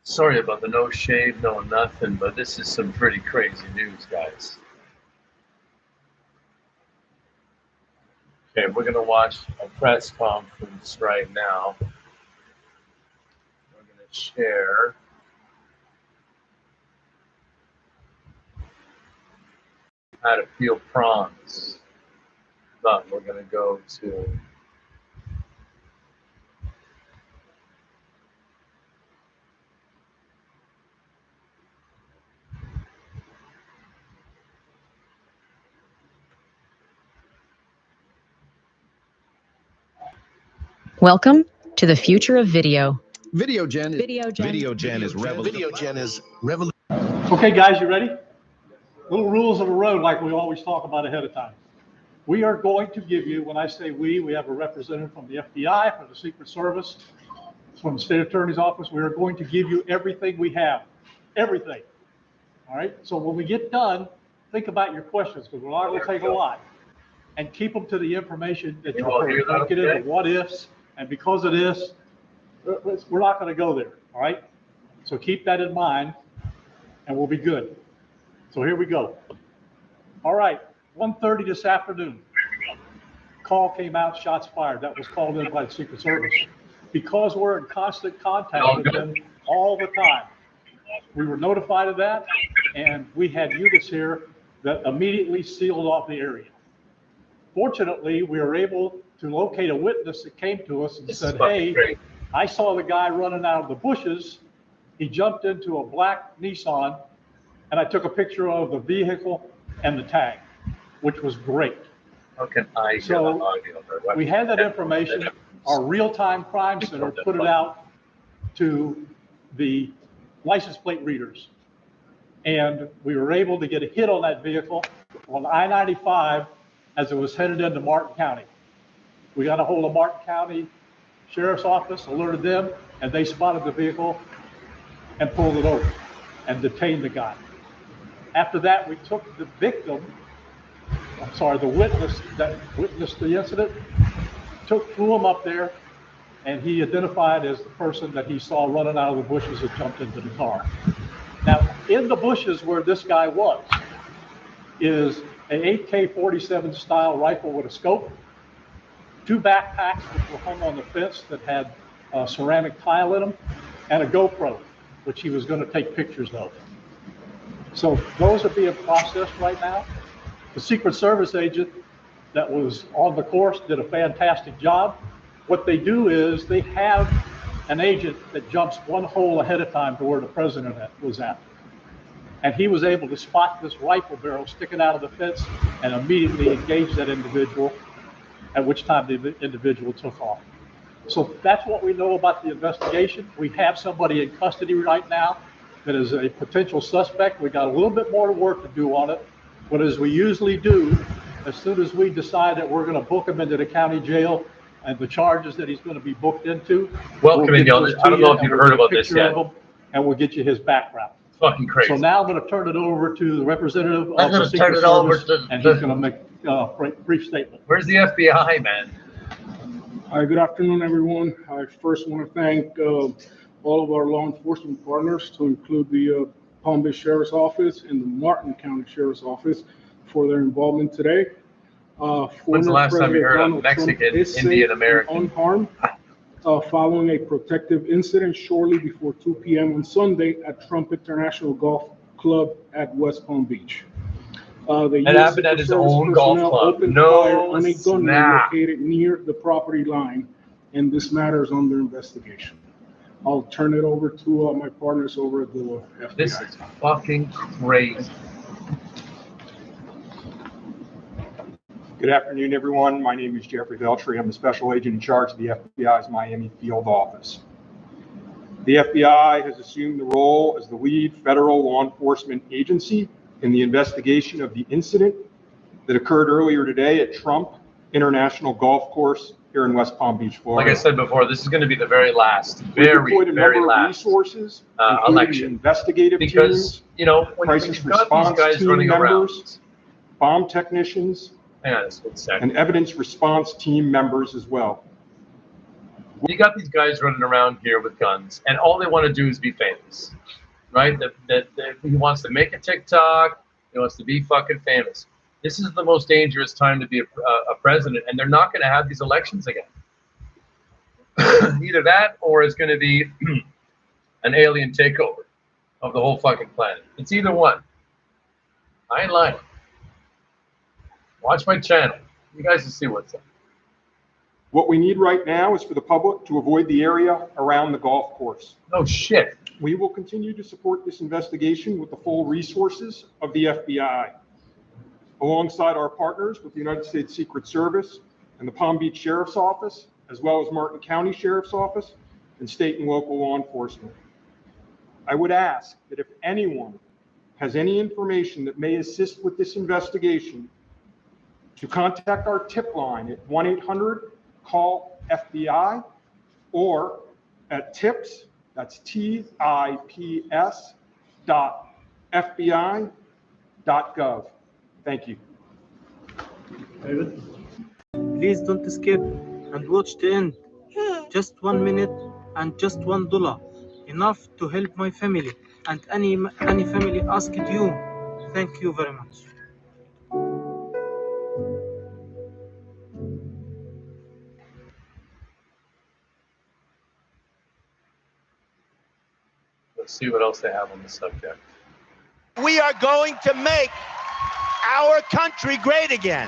Sorry about the no shave, no nothing, but this is some pretty crazy news, guys. Okay, we're going to watch a press conference right now. We're going to share. How to peel prawns. But we're going to go to Welcome to the future of video. VideoGen is revolution. Okay, guys, you ready? Little rules of the road like we always talk about ahead of time. We are going to give you, when I say we have a representative from the FBI, from the Secret Service, from the State Attorney's Office. We are going to give you everything we have, everything. All right, so when we get done, think about your questions, because we're not going to take a lot. And keep them to the information that you're going to get into what ifs, and because of this, we're not going to go there, all right? So keep that in mind, and we'll be good. So here we go. All right, 1:30 this afternoon. Call came out, shots fired. That was called in by the Secret Service. Because we're in constant contact with them all the time, we were notified of that, and we had units here that immediately sealed off the area. Fortunately, we were able to locate a witness that came to us and said, hey, I saw the guy running out of the bushes. He jumped into a black Nissan, and I took a picture of the vehicle and the tag, which was great. How can I So we had that information. Our real-time crime center put it out to the license plate readers. And we were able to get a hit on that vehicle on I-95 as it was headed into Martin County. We got a hold of Martin County Sheriff's Office, alerted them, and they spotted the vehicle and pulled it over and detained the guy. After that, we took the victim, the witness that witnessed the incident, flew him up there, and he identified as the person that he saw running out of the bushes and jumped into the car. Now, in the bushes where this guy was is an AK-47 style rifle with a scope, 2 backpacks which were hung on the fence that had ceramic tile in them, and a GoPro, which he was going to take pictures of. So those are being processed right now. The Secret Service agent that was on the course did a fantastic job. What they do is they have an agent that jumps one hole ahead of time to where the president was at. And he was able to spot this rifle barrel sticking out of the fence and immediately engage that individual, at which time the individual took off. So that's what we know about the investigation. We have somebody in custody right now that is a potential suspect. We got a little bit more work to do on it, but as we usually do, as soon as we decide that we're going to book him into the county jail and the charges that he's going to be booked into, welcome in, y'all. I don't know if you've heard about this yet. And we'll get you his background. It's fucking crazy. So now I'm going to turn it over to the representative of the Secret Service, and he's going to make a brief statement. Where's the FBI, man? Hi, good afternoon, everyone. I first want to thank all of our law enforcement partners, to include the Palm Beach Sheriff's Office and the Martin County Sheriff's Office, for their involvement today. When's the last time you heard of Mexican, Indian American? Unharmed, following a protective incident shortly before 2 p.m. on Sunday at Trump International Golf Club at West Palm Beach. It happened at his own golf club. No on a gun snap. located near the property line, and this matter is under investigation. I'll turn it over to my partners over at the FBI. This is fucking crazy. Good afternoon, everyone. My name is Jeffrey Veltri. I'm the special agent in charge of the FBI's Miami field office. The FBI has assumed the role as the lead federal law enforcement agency in the investigation of the incident that occurred earlier today at Trump International Golf Course here in West Palm Beach, Florida. Like I said before, this is going to be the very last, We very deployed a very number of last resources, including election. investigative Because, teams, you know, when crisis you've got these response guys team running around, members, bomb technicians, Hang on just one second. and evidence response team members as well. You got these guys running around here with guns, and all they want to do is be famous, right? He wants to make a TikTok. He wants to be fucking famous. This is the most dangerous time to be a president, and they're not going to have these elections again. Either that, or it's going to be an alien takeover of the whole fucking planet. It's either one. I ain't lying. Watch my channel. You guys will see what's up. What we need right now is for the public to avoid the area around the golf course. No shit. We will continue to support this investigation with the full resources of the FBI, alongside our partners with the United States Secret Service and the Palm Beach Sheriff's Office, as well as Martin County Sheriff's Office and state and local law enforcement. I would ask that if anyone has any information that may assist with this investigation, to contact our tip line at 1-800-CALL-FBI or at tips, that's tips.fbi.gov. Thank you. David? Please don't skip and watch the end. Just 1 minute and just $1. Enough to help my family and any family asked you. Thank you very much. Let's see what else they have on the subject. We are going to make our country great again.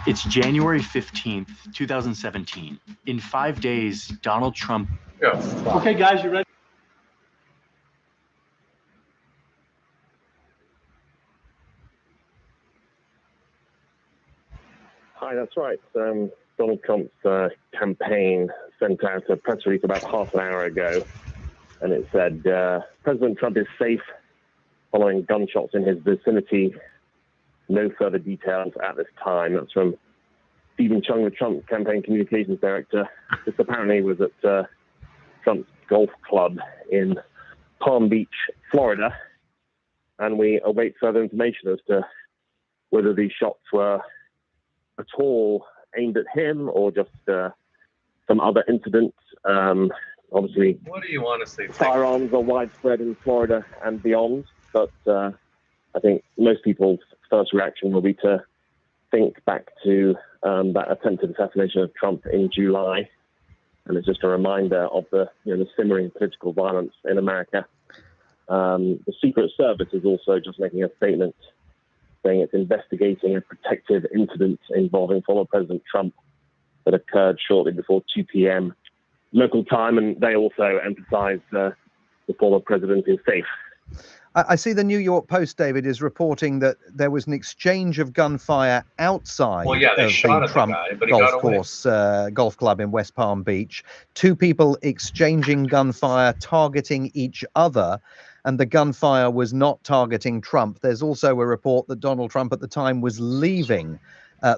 It's January 15th, 2017. In 5 days, Donald Trump. Yeah. Okay, guys, you ready? Hi, that's right. Donald Trump's campaign sent out a press release about half an hour ago, and it said, President Trump is safe following gunshots in his vicinity. No further details at this time. That's from Stephen Chung, the Trump campaign communications director. This apparently was at Trump's golf club in Palm Beach, Florida, and we await further information as to whether these shots were at all aimed at him or just some other incident. Obviously, What do you honestly think? firearms are widespread in Florida and beyond, but I think most people's first reaction will be to think back to that attempted assassination of Trump in July, and it's just a reminder of the simmering political violence in America. The Secret Service is also just making a statement saying it's investigating a protective incident involving former President Trump that occurred shortly before 2 p.m. local time, and they also emphasized the former president is safe. I see the New York Post, David, is reporting that there was an exchange of gunfire outside Well, yeah, they of shot the at Trump the guy, but he got away. golf club in West Palm Beach. 2 people exchanging gunfire, targeting each other, and the gunfire was not targeting Trump. There's also a report that Donald Trump at the time was leaving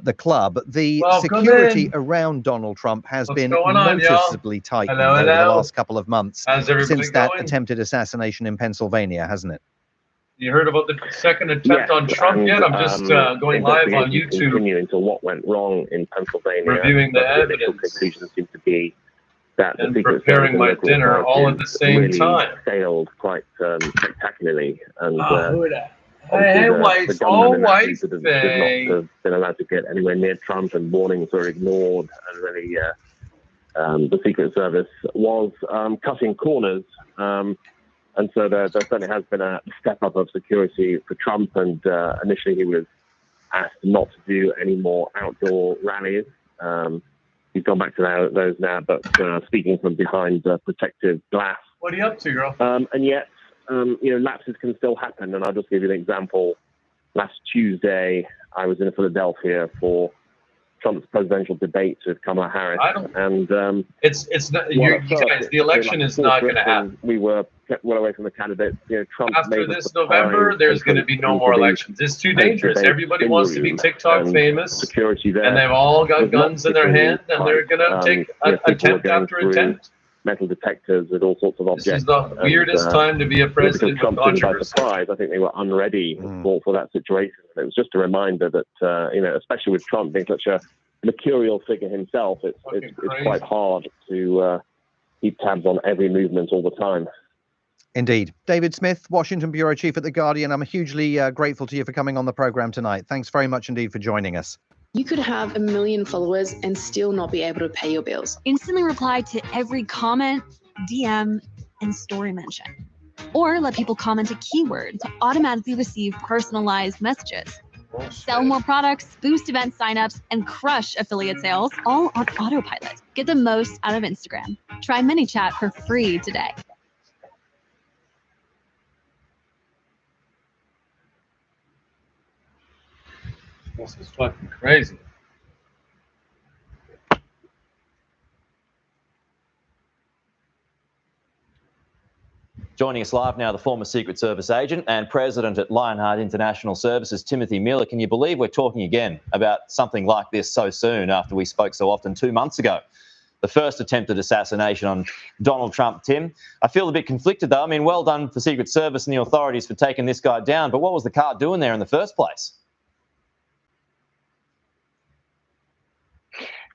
the club. The security around Donald Trump has been noticeably tightened over the last couple of months since that attempted assassination in Pennsylvania, hasn't it? You heard about the second attempt on Trump yet? I'm just going live on YouTube. Continue into what went wrong in Pennsylvania. Reviewing the initial evidence. conclusion seems to be that And the Secret preparing Service and my local dinner all at the authorities same really time. failed quite spectacularly. And Hey, white, all white should not thing. have been allowed to get anywhere near Trump, and warnings were ignored, and really the Secret Service was cutting corners. And so there certainly has been a step up of security for Trump, and initially he was asked not to do any more outdoor rallies. He's gone back to those now, but speaking from behind protective glass. What are you up to, girl? And yet, lapses can still happen. And I'll just give you an example. Last Tuesday, I was in Philadelphia for Trump's presidential debate with Kamala Harris. It's not, you guys, the election is not going to happen. We were kept well away from the candidates. Trump after this November, there's going to be no more elections. It's too dangerous. Everybody wants to be TikTok famous, security there, and they've all got guns in their hand, and they're going to take attempt after attempt. metal detectors with all sorts of objects. This is the weirdest time to be a president because with Trump took by controversy. surprise. I think they were unready for that situation. And it was just a reminder that, you know, especially with Trump being such a mercurial figure himself, it's quite hard to keep tabs on every movement all the time. Indeed. David Smith, Washington Bureau Chief at The Guardian. I'm hugely grateful to you for coming on the program tonight. Thanks very much indeed for joining us. You could have 1 million followers and still not be able to pay your bills. Instantly reply to every comment, DM, and story mention. Or let people comment a keyword to automatically receive personalized messages. Sell more products, boost event signups, and crush affiliate sales, all on autopilot. Get the most out of Instagram. Try ManyChat for free today. This is fucking crazy. Joining us live now, the former Secret Service agent and president at Lionheart International Services, Timothy Miller. Can you believe we're talking again about something like this so soon after we spoke so often 2 months ago? The first attempted assassination on Donald Trump, Tim. I feel a bit conflicted, though. I mean, well done for Secret Service and the authorities for taking this guy down, but what was the cart doing there in the first place?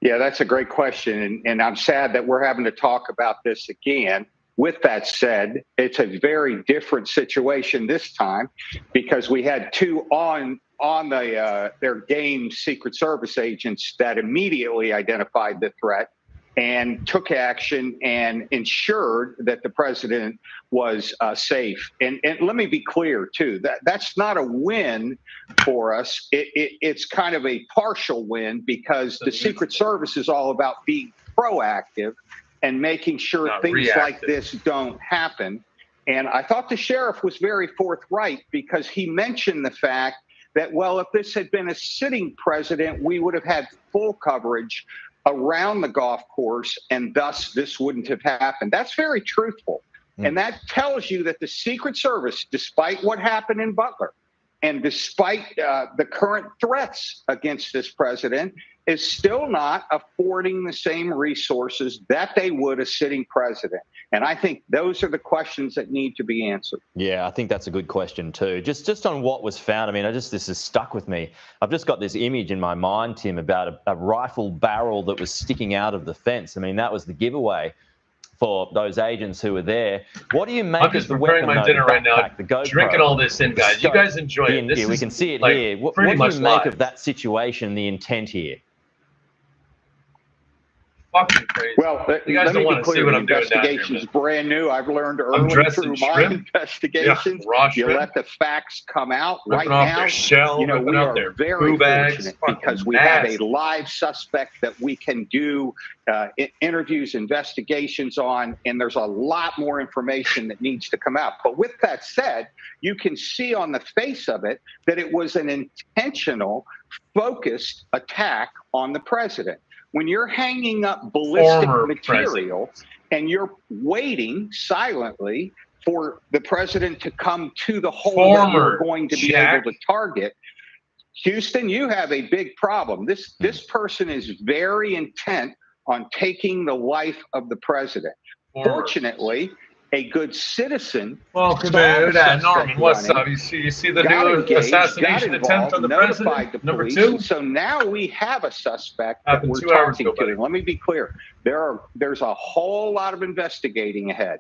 Yeah, that's a great question. And I'm sad that we're having to talk about this again. With that said, it's a very different situation this time because we had two on their game Secret Service agents that immediately identified the threat and took action and ensured that the president was safe. And let me be clear, too, that's not a win for us. It's kind of a partial win because the Secret Service is all about being proactive and making sure things like this don't happen. And I thought the sheriff was very forthright because he mentioned the fact that, well, if this had been a sitting president, we would have had full coverage around the golf course, and thus this wouldn't have happened. That's very truthful. And that tells you that the Secret Service, despite what happened in Butler, and despite the current threats against this president, is still not affording the same resources that they would a sitting president. And I think those are the questions that need to be answered. Yeah, I think that's a good question too. Just on what was found, I mean, this has stuck with me. I've just got this image in my mind, Tim, about a rifle barrel that was sticking out of the fence. I mean, that was the giveaway for those agents who were there. What do you make I'm just of the preparing weapon, my dinner right now, the GoPro? drinking all this in, guys. You guys enjoy it. This we can see it like here. What do pretty you much make live. of that situation, the intent here? Fucking crazy. Well, you guys let me don't want be to see clear. what The I'm doing down here, investigation is man. brand new. I've learned early dressed through in my shrimp. investigations. Yeah, raw you shrimp. let the facts come out Ripping right off now. their shell, You know, ripping we out are their very boo bags, fortunate fucking because we have nasty. a live suspect that we can do interviews, investigations on, and there's a lot more information that needs to come out. But with that said, you can see on the face of it that it was an intentional, focused attack on the president. When you're hanging up ballistic material and you're waiting silently for the president to come to the hole that you're going to be able to target, Houston, you have a big problem. This person is very intent on taking the life of the president. Fortunately, a good citizen. Welcome saw the back, suspect Norman. What's running, up? You see the got new engaged, assassination got attempt on the involved, notified president? the Number police. 2? And so now we have a suspect that Happened we're 2 hours talking ago, to. buddy. And let me be clear. There's a whole lot of investigating ahead.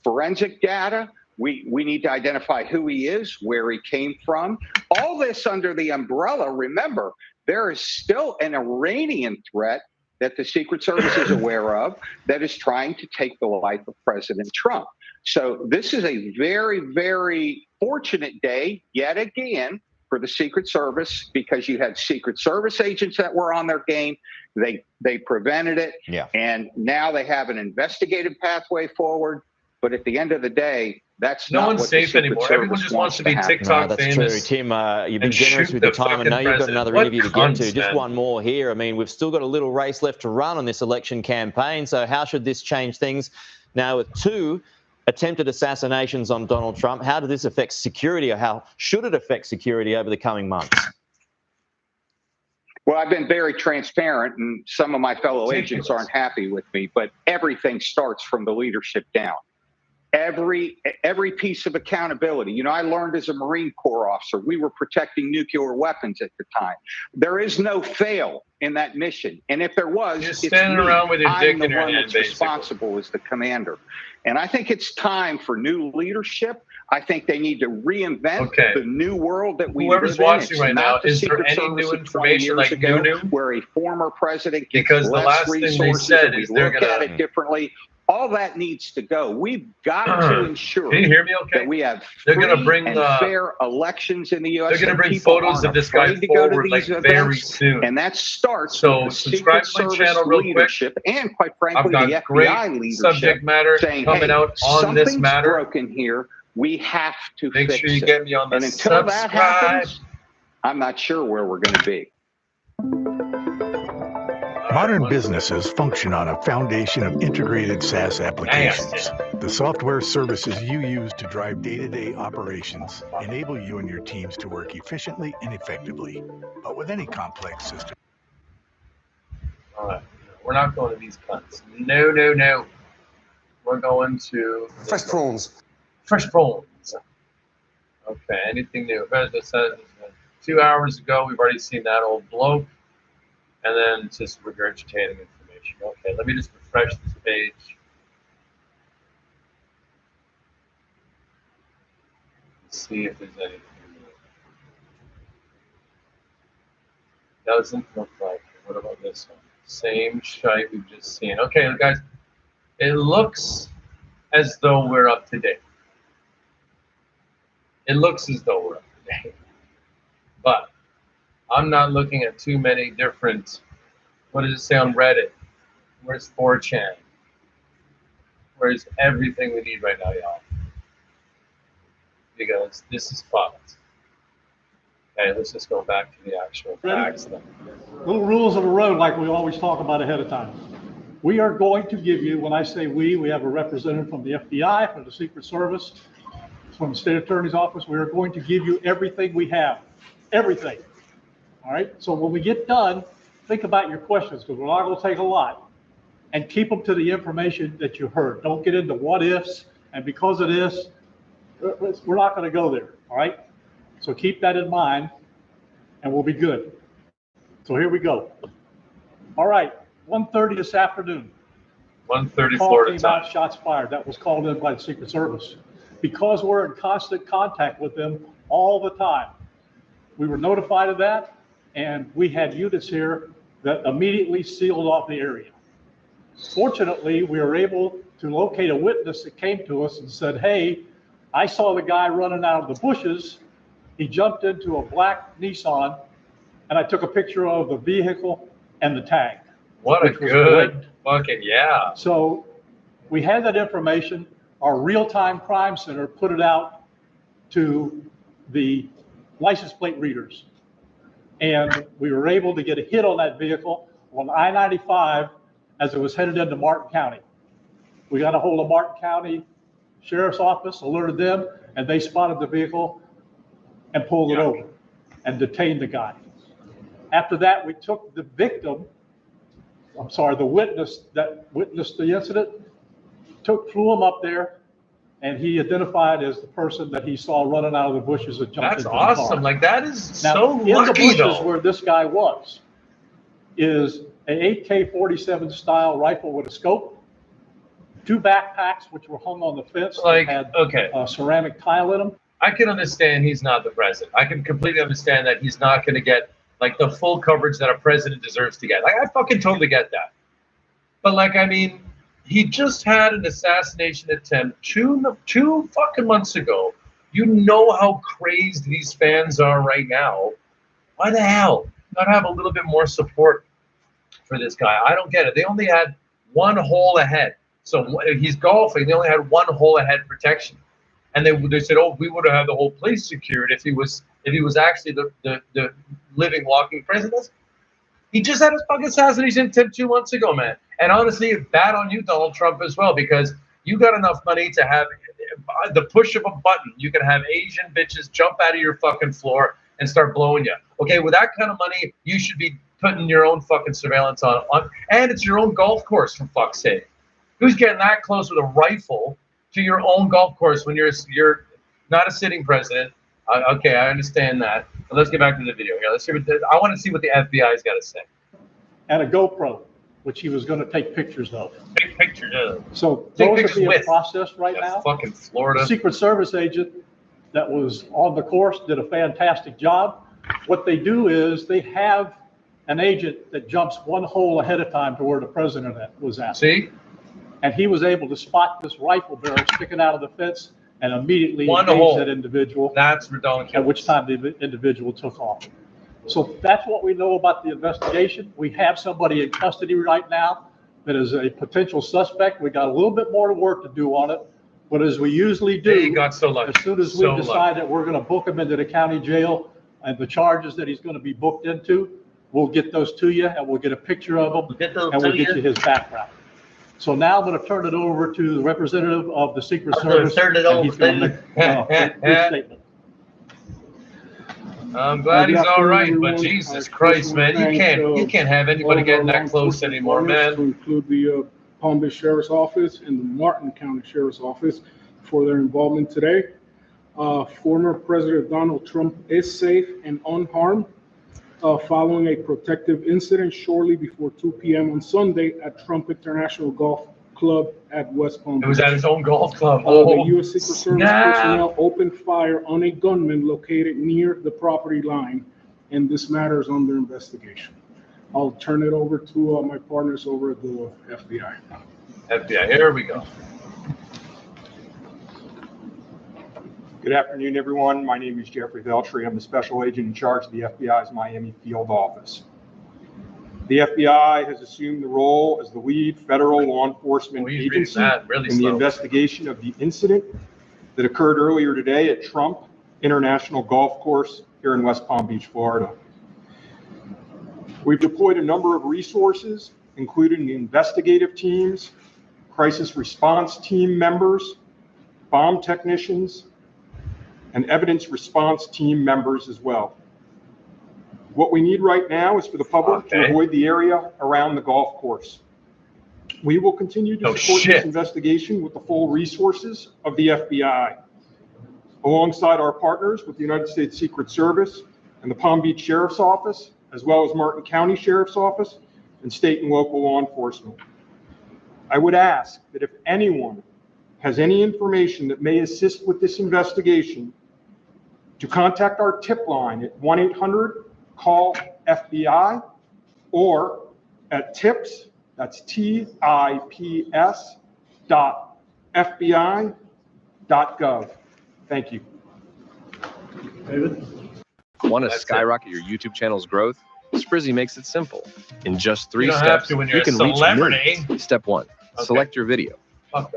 Forensic data. We need to identify who he is, where he came from. All this under the umbrella. Remember, there is still an Iranian threat that the Secret Service is aware of that is trying to take the life of President Trump. So this is a very, very fortunate day yet again for the Secret Service because you had Secret Service agents that were on their game. They prevented it. Yeah. And now they have an investigative pathway forward. But at the end of the day, that's No not one's what safe the Secret anymore. Service Everyone just wants to be have. TikTok that's famous. true. Tim, you've been and generous shoot with your the time. I know fucking you've got president. another What interview to get cunts, to. Just man. one more here. I mean, we've still got a little race left to run on this election campaign. So how should this change things? Now, with 2 attempted assassinations on Donald Trump, how does this affect security, or how should it affect security over the coming months? Well, I've been very transparent, and some of my fellow agents aren't happy with me, but everything starts from the leadership down. Every piece of accountability. You know, I learned as a Marine Corps officer, we were protecting nuclear weapons at the time. There is no fail in that mission. And if there was, You're standing around with your dick in your hand, that's responsible as the commander. And I think it's time for new leadership. I think they need to reinvent the new world that we Whoever's live watching in. right now, is there any new information like new? Where a former president gets because the less last thing they resources said and we is they're look gonna at it differently. All that needs to go. We've got to ensure Can you hear me okay? that we have They're free gonna bring, and fair elections in the U.S. They're going to bring People photos of aren't this guy afraid to go to forward like these very events, soon. and that starts So with the subscribe Secret to my Service channel real quick. leadership and, quite frankly, I've the got FBI great leadership subject matter saying, coming hey, out on this something's matter. broken here. We have to Make fix sure you it. get me on the And until that subscribe. happens, I'm not sure where we're going to be. Modern businesses function on a foundation of integrated SaaS applications. The software services you use to drive day-to-day operations enable you and your teams to work efficiently and effectively. But with any complex system, All right. We're not going to these cunts. No, no, no. We're going to fresh prawns. Fresh prawns. Okay. Anything new? It says 2 hours ago, we've already seen that old bloke, and then it's just regurgitating information. Okay. Let me just refresh this page. See if there's anything new. Doesn't look like it. What about this one? Same shite we've just seen. Okay, guys, it looks as though we're up to date. It looks as though we're up to date. But I'm not looking at too many different, what does it say on Reddit? Where's 4chan? Where's everything we need right now, y'all? Because this is fucked. Okay, let's just go back to the actual facts then. Little rules of the road like we always talk about ahead of time. We are going to give you, when I say we have a representative from the FBI, from the Secret Service, from the State Attorney's Office. We are going to give you everything we have, everything. All right, so when we get done, think about your questions, because we're not going to take a lot, and keep them to the information that you heard. Don't get into what ifs, and because of this, we're not going to go there, all right? So keep that in mind, and we'll be good. So here we go. All right, 1:30 this afternoon. 1:30 Florida time. Shots fired. That was called in by the Secret Service. Because we're in constant contact with them all the time. We were notified of that, and we had units here that immediately sealed off the area. Fortunately, we were able to locate a witness that came to us and said, hey, I saw the guy running out of the bushes. He jumped into a black Nissan, and I took a picture of the vehicle and the tag. What a good fucking yeah. So we had that information. Our real-time crime center put it out to the license plate readers. And we were able to get a hit on that vehicle on I-95 as it was headed into Martin County. We got a hold of Martin County Sheriff's Office, alerted them, and they spotted the vehicle and pulled it over and detained the guy. After that, we took the victim, the witness that witnessed the incident, flew him up there, and he identified as the person that he saw running out of the bushes and jumped into the car. That's awesome. Like, that is now, so lucky, in the bushes though. where this guy was is an AK-47 style rifle with a scope, 2 backpacks which were hung on the fence that had ceramic tile in them. I can understand he's not the president. I can completely understand that he's not going to get like the full coverage that a president deserves to get. Like, I fucking totally get that. But like, I mean, he just had an assassination attempt two fucking months ago. You know how crazed these fans are right now. Why the hell not have a little bit more support for this guy? I don't get it. They only had one hole ahead. So he's golfing. They only had one hole ahead protection. And they said, oh, we would have had the whole place secured if he was actually the living, walking president. He just had his fucking assassination attempt 2 months ago, man. And honestly, bad on you, Donald Trump, as well, because you got enough money to have the push of a button. You can have Asian bitches jump out of your fucking floor and start blowing you. Okay, with that kind of money, you should be putting your own fucking surveillance on, and it's your own golf course, for fuck's sake. Who's getting that close with a rifle to your own golf course when you're not a sitting president? Okay, I understand that. But let's get back to the video here. Let's hear I want to see what the FBI's got to say. And a GoPro, which he was going to take pictures of. Take pictures of. So Take those are pictures being with. processed right now. Fucking Florida. The Secret Service agent that was on the course did a fantastic job. What they do is they have an agent that jumps one hole ahead of time to where the president was at. See? And he was able to spot this rifle barrel sticking out of the fence and immediately One engage hole. that individual. That's ridiculous. At which time the individual took off. So that's what we know about the investigation. We have somebody in custody right now that is a potential suspect. We got a little bit more work to do on it, but as we usually do, He got so lucky. as soon as we So decide lucky. that we're going to book him into the county jail and the charges that he's going to be booked into, we'll get those to you and we'll get a picture of him and we'll get you his background. So now I'm going to turn it over to the representative of the Secret Service. Turn it and he's over going to make a statement. I'm glad he's Good all right, afternoon, but everyone. Jesus I Christ, first man, wanna you can't have all anybody of getting our that law close enforcement anymore, partners, man. to include the Palm Beach Sheriff's Office and the Martin County Sheriff's Office for their involvement today. Former President Donald Trump is safe and unharmed following a protective incident shortly before 2 p.m. on Sunday at Trump International Golf Club at West Palm Beach. It was at his own golf club. The U.S. Secret Service snap. personnel opened fire on a gunman located near the property line, and this matter is under investigation. I'll turn it over to my partners over at the FBI. FBI, here we go. Good afternoon, everyone. My name is Jeffrey Veltri. I'm the special agent in charge of the FBI's Miami field office. The FBI has assumed the role as the lead federal law enforcement agency in the investigation of the incident that occurred earlier today at Trump International Golf Course here in West Palm Beach, Florida. We've deployed a number of resources, including investigative teams, crisis response team members, bomb technicians, and evidence response team members as well. What we need right now is for the public to avoid the area around the golf course. We will continue to support this investigation with the full resources of the FBI, alongside our partners with the United States Secret Service and the Palm Beach Sheriff's Office, as well as Martin County Sheriff's Office and state and local law enforcement. I would ask that if anyone has any information that may assist with this investigation, to contact our tip line at 1-800-CALL-FBI or at tips, that's TIPS .FBI.gov. Thank you. David? Want to skyrocket your YouTube channel's growth? Sprizzy makes it simple. In just 3 You don't steps, have to when you're you a can reach celebrity. millions. Step 1, select your video.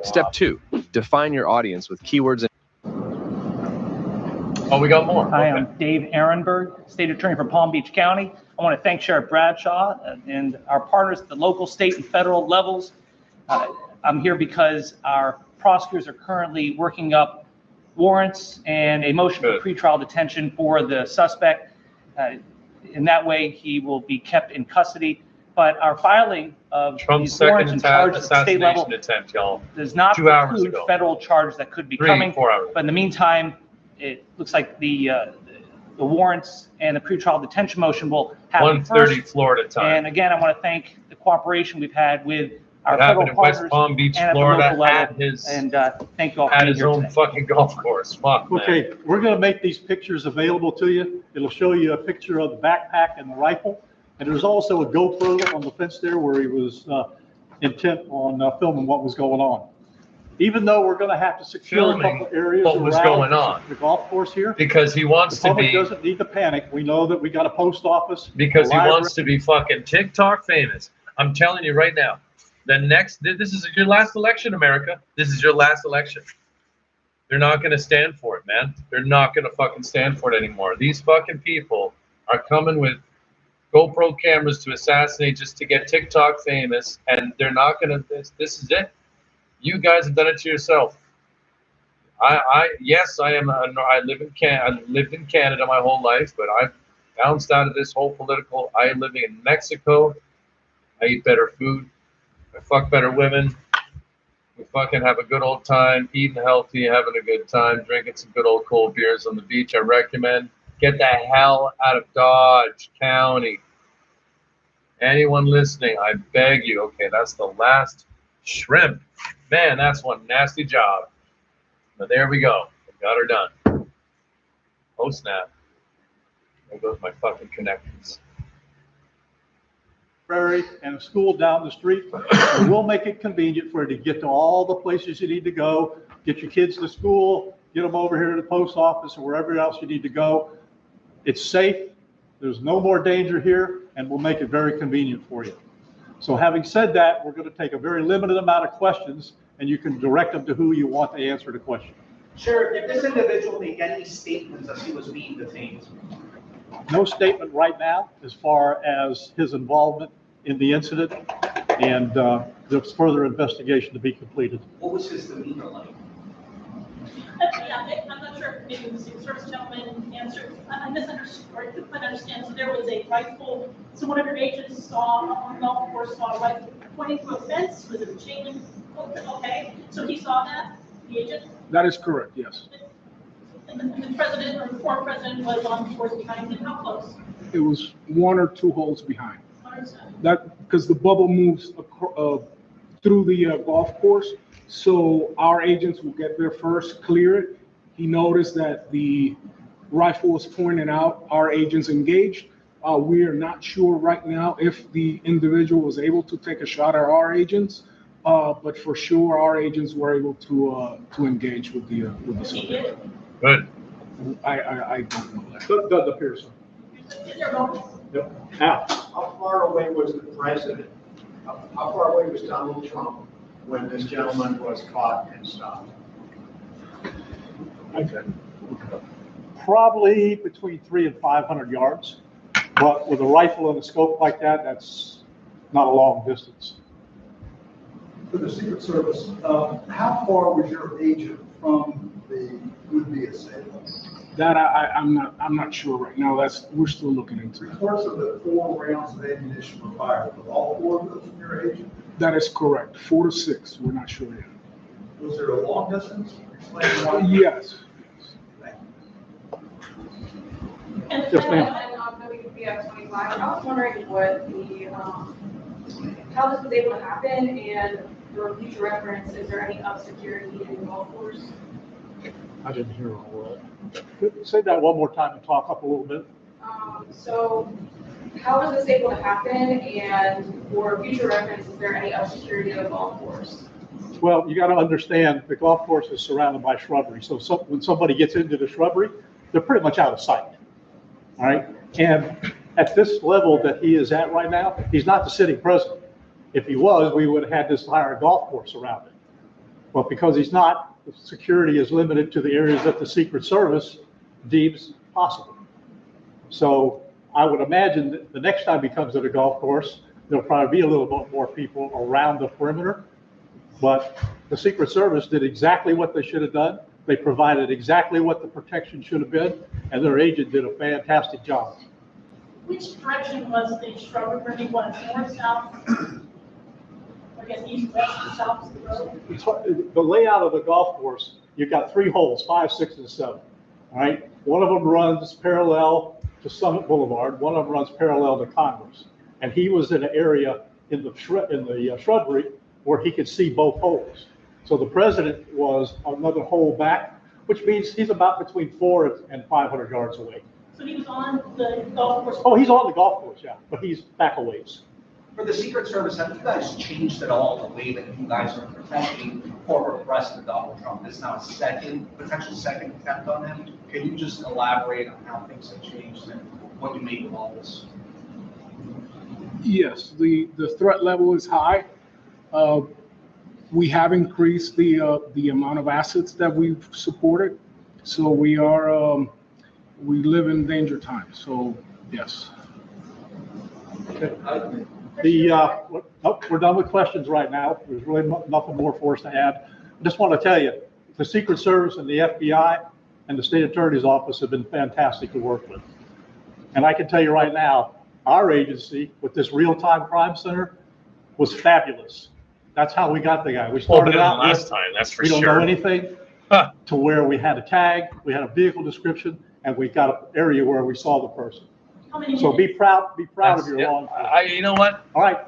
Step 2, define your audience with keywords and Oh, we got more. Hi, I'm Dave Ehrenberg, State Attorney for Palm Beach County. I want to thank Sheriff Bradshaw and our partners at the local, state, and federal levels. I'm here because our prosecutors are currently working up warrants and a motion for pretrial detention for the suspect. In that way, he will be kept in custody. But our filing of Trump's these warrants and second charges at the state level assassination attempt, y'all. does not 2 hours preclude ago. federal charges that could be 3, coming. 4 hours. But in the meantime, it looks like the warrants and the pretrial detention motion will happen 1:30 first. Florida time. And again, I want to thank the cooperation we've had with our It happened federal in West partners Palm Beach, and at the Florida, local level. at his And thank you all for at being his here own today. fucking golf course. Fuck, man. Okay, we're going to make these pictures available to you. It'll show you a picture of the backpack and the rifle. And there's also a GoPro on the fence there where he was intent on filming what was going on. Even though we're going to have to secure a Filming couple areas what was around going on. the golf course here. Because he wants The to public be doesn't need to panic. We know that we got a post office. because a he library. wants to be fucking TikTok famous. I'm telling you right now. This is your last election, America. This is your last election. They're not going to stand for it, man. They're not going to fucking stand for it anymore. These fucking people are coming with GoPro cameras to assassinate just to get TikTok famous, and they're not going to. This is it. You guys have done it to yourself. Yes, I am. I lived in Canada my whole life, but bounced out of this whole political. I am living in Mexico. I eat better food. I fuck better women. We fucking have a good old time, eating healthy, having a good time, drinking some good old cold beers on the beach. I recommend. Get the hell out of Dodge County. Anyone listening, I beg you. Okay, that's the last shrimp. Man, that's one nasty job. But there we go. We got her done. Oh, snap. There goes my fucking connections. Prairie and a school down the street. So we'll make it convenient for you to get to all the places you need to go, get your kids to school, get them over here to the post office or wherever else you need to go. It's safe. There's no more danger here, and we'll make it very convenient for you. So having said that, we're going to take a very limited amount of questions, and you can direct them to who you want to answer the question. Sure. Did this individual make any statements as he was being detained? No statement right now as far as his involvement in the incident, and there's further investigation to be completed. What was his demeanor like? Yeah, I'm not sure if maybe the Secret Service gentleman answered. I misunderstood, or I couldn't quite understand. So there was a rifle, so one of your agents saw on the golf course, saw a rifle pointing to a fence. Was it a chain link? Okay, so he saw that, the agent? That is correct, yes. And the president or the former president was on the course behind him. How close? It was 1 or 2 holes behind. That because the bubble moves through the golf course, so our agents will get there first, clear it. He noticed that the rifle was pointed out. Our agents engaged. We are not sure right now if the individual was able to take a shot at our agents, but for sure our agents were able to engage with the subject. Good. I don't know that. Does appear so. Yep. How far away was the president? How far away was Donald Trump when this gentleman was caught and stopped? Okay. Probably between 300 and 500 yards, but with a rifle and a scope like that, that's not a long distance. For the Secret Service, how far was your agent from the would-be assailant? That I'm not sure right now. We're still looking into it. Reports of the 4 rounds of ammunition were fired. Were all 4 of those from your agent? That is correct. 4 to 6. We're not sure yet. Was there a long distance? Explain why. Yes. And Yes, ma'am. WPF25, I was wondering what how this was able to happen, and for future reference, is there any up security in the golf course? I didn't hear all that. Say that one more time and talk up a little bit. So how was this able to happen, and for future reference, is there any up security in the golf course? Well, you got to understand the golf course is surrounded by shrubbery. So when somebody gets into the shrubbery, they're pretty much out of sight. All right. And at this level that he is at right now, he's not the sitting president. If he was, we would have had this entire golf course around it. But because he's not, the security is limited to the areas that the Secret Service deems possible. So I would imagine that the next time he comes to the golf course, there'll probably be a little bit more people around the perimeter. But the Secret Service did exactly what they should have done. They provided exactly what the protection should have been, and their agent did a fantastic job. Which direction was the shrubbery? Where he was, north, south? I guess east, west, south of the road? The layout of the golf course, you've got 3 holes, 5, 6, and 7. All right. One of them runs parallel to Summit Boulevard. One of them runs parallel to Congress. And he was in an area in the shrubbery where he could see both holes. So the president was another hole back, which means he's about between 400 and 500 yards away. So he was on the golf course? Oh, he's on the golf course, yeah, but he's back a ways. For the Secret Service, have you guys changed at all the way that you guys are protecting former President Donald Trump? This is now a potential second attempt on him. Can you just elaborate on how things have changed and what you make of all this? Yes, the threat level is high. We have increased the amount of assets that we've supported, so we live in danger times. So yes. Okay. We're done with questions right now. There's really nothing more for us to add. I just want to tell you, the Secret Service and the FBI and the State Attorney's Office have been fantastic to work with. And I can tell you right now, our agency with this real-time crime center was fabulous. That's how we got the guy. We started out last time, that's for we don't sure. know anything to where we had a tag, we had a vehicle description, and we got an area where we saw the person. So be proud of your law enforcement. You know what? All right.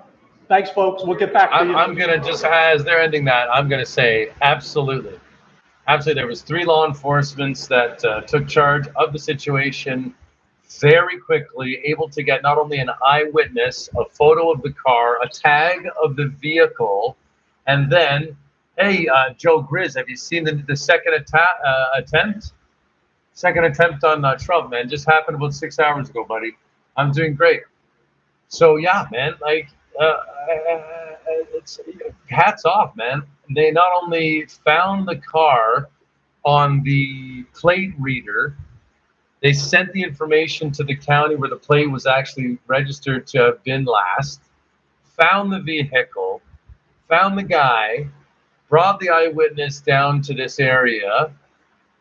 Thanks, folks. We'll get back to you. I'm going to just, as they're ending that, I'm going to say absolutely. Absolutely. There was 3 law enforcements that took charge of the situation very quickly, able to get not only an eyewitness, a photo of the car, a tag of the vehicle, and then, hey, Joe Grizz, have you seen the second attempt? Second attempt on Trump, man. Just happened about 6 hours ago, buddy. I'm doing great. So, yeah, man, like, it's hats off, man. They not only found the car on the plate reader, they sent the information to the county where the plate was actually registered to have been last, found the vehicle, found the guy, brought the eyewitness down to this area,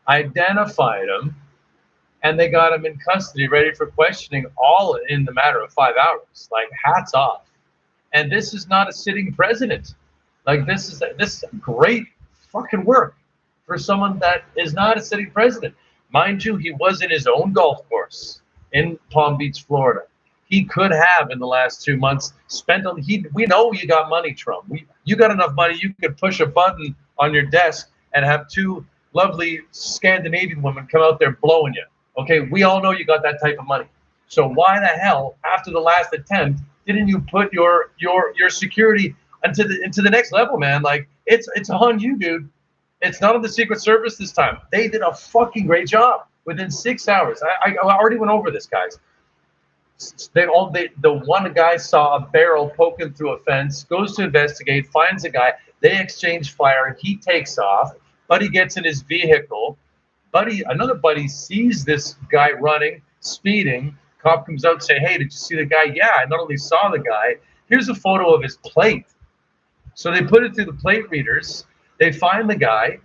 identified him, and they got him in custody, ready for questioning, all in the matter of 5 hours. Like, hats off. And this is not a sitting president. Like, this is great fucking work for someone that is not a sitting president. Mind you, he was in his own golf course in Palm Beach, Florida. He could have, in the last 2 months, spent on. We know you got money, Trump. You got enough money. You could push a button on your desk and have 2 lovely Scandinavian women come out there blowing you. Okay, we all know you got that type of money. So why the hell, after the last attempt, didn't you put your security into the next level, man? Like, it's on you, dude. It's not on the Secret Service this time. They did a fucking great job within 6 hours. I already went over this, guys. The one guy saw a barrel poking through a fence, goes to investigate, finds a guy. They exchange fire. He takes off. Buddy gets in his vehicle. Another buddy sees this guy running, speeding. Cop comes out and say, "Hey, did you see the guy?" "Yeah, I not only saw the guy, here's a photo of his plate." So they put it through the plate readers. They find the guy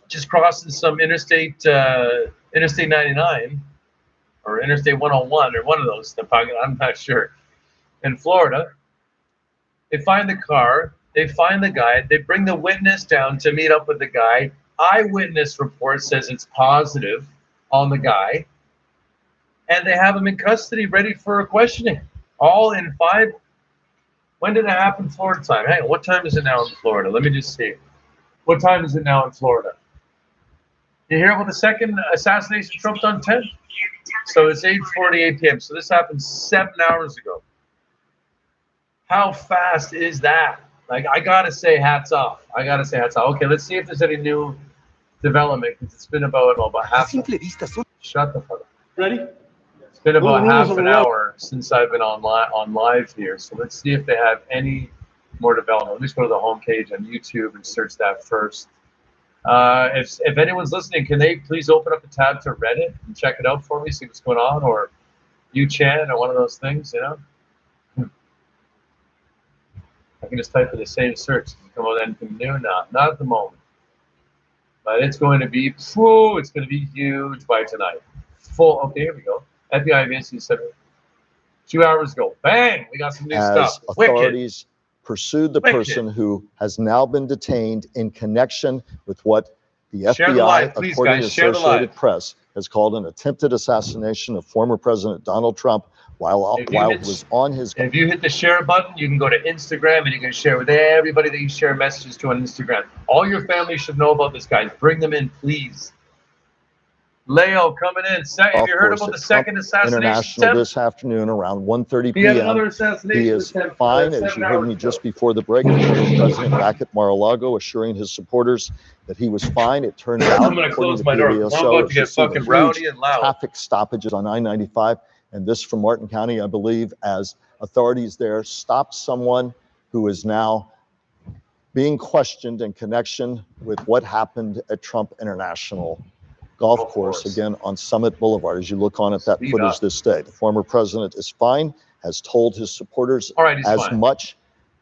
just crossing some Interstate 99 or Interstate 101 or one of those. I'm not sure. In Florida, they find the car. They find the guy. They bring the witness down to meet up with the guy. Eyewitness report says it's positive on the guy. And they have him in custody, ready for questioning. All in 5. When did it happen, Florida time? Hang on, what time is it now in Florida? Let me just see. What time is it now in Florida? You hear about the second assassination Trump done 10? So it's 8:48 p.m. So this happened 7 hours ago. How fast is that? Like, I gotta say hats off. Okay, let's see if there's any new development, because it's been about half. Shut the fuck up. Ready? It's been about half an hour since I've been on live here. So let's see if they have any more development. Let me just go to the homepage on YouTube and search that first. If anyone's listening, can they please open up a tab to Reddit and check it out for me, see what's going on, or UChan or one of those things, you know? I can just type in the same search. Does it come out with anything new? Not at the moment. But it's going to be, it's going to be huge by tonight. Okay, here we go. FBI Vinci said 2 hours ago. Bang! We got some new stuff. Authorities pursued the person who has now been detained in connection with what the FBI, according to Associated Press, has called an attempted assassination of former President Donald Trump while he was on his. If you hit the share button, you can go to Instagram and you can share with everybody that you share messages to on Instagram. All your family should know about this, guys. Bring them in, please. Leo coming in. Have you heard about the second assassination International attempt? this afternoon around 1:30 He had p.m. another assassination He is attempt, fine, as you heard me just before the break. The former president back at Mar-a-Lago assuring his supporters that he was fine. It turns out, I'm going to close my door. I'm about to get fucking rowdy and loud. Traffic stoppages on I-95, and this from Martin County, I believe, as authorities there stopped someone who is now being questioned in connection with what happened at Trump International Golf course, again on Summit Boulevard. As you look on at that footage this day, the former president is fine, has told his supporters as much.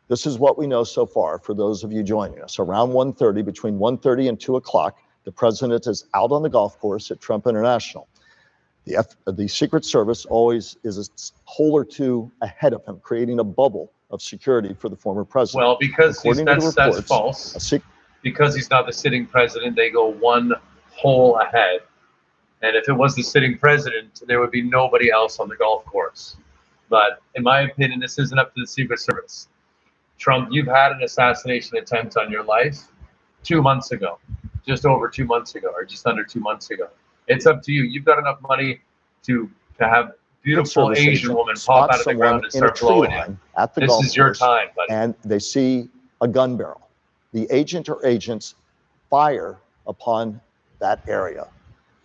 This is what we know so far for those of you joining us. Around 1:30, between 1:30 and 2 o'clock, the president is out on the golf course at Trump International. The Secret Service always is a hole or two ahead of him, creating a bubble of security for the former president. Well, because that's reports, false. Because he's not the sitting president, they go one hole ahead. And if it was the sitting president, there would be nobody else on the golf course. But in my opinion, this isn't up to the Secret Service. Trump, you've had an assassination attempt on your life 2 months ago, just over 2 months ago, or just under 2 months ago. It's up to you. You've got enough money to have beautiful Asian woman pop out of the ground and start blowing you. This is your time, buddy. And they see a gun barrel. The agent or agents fire upon that area.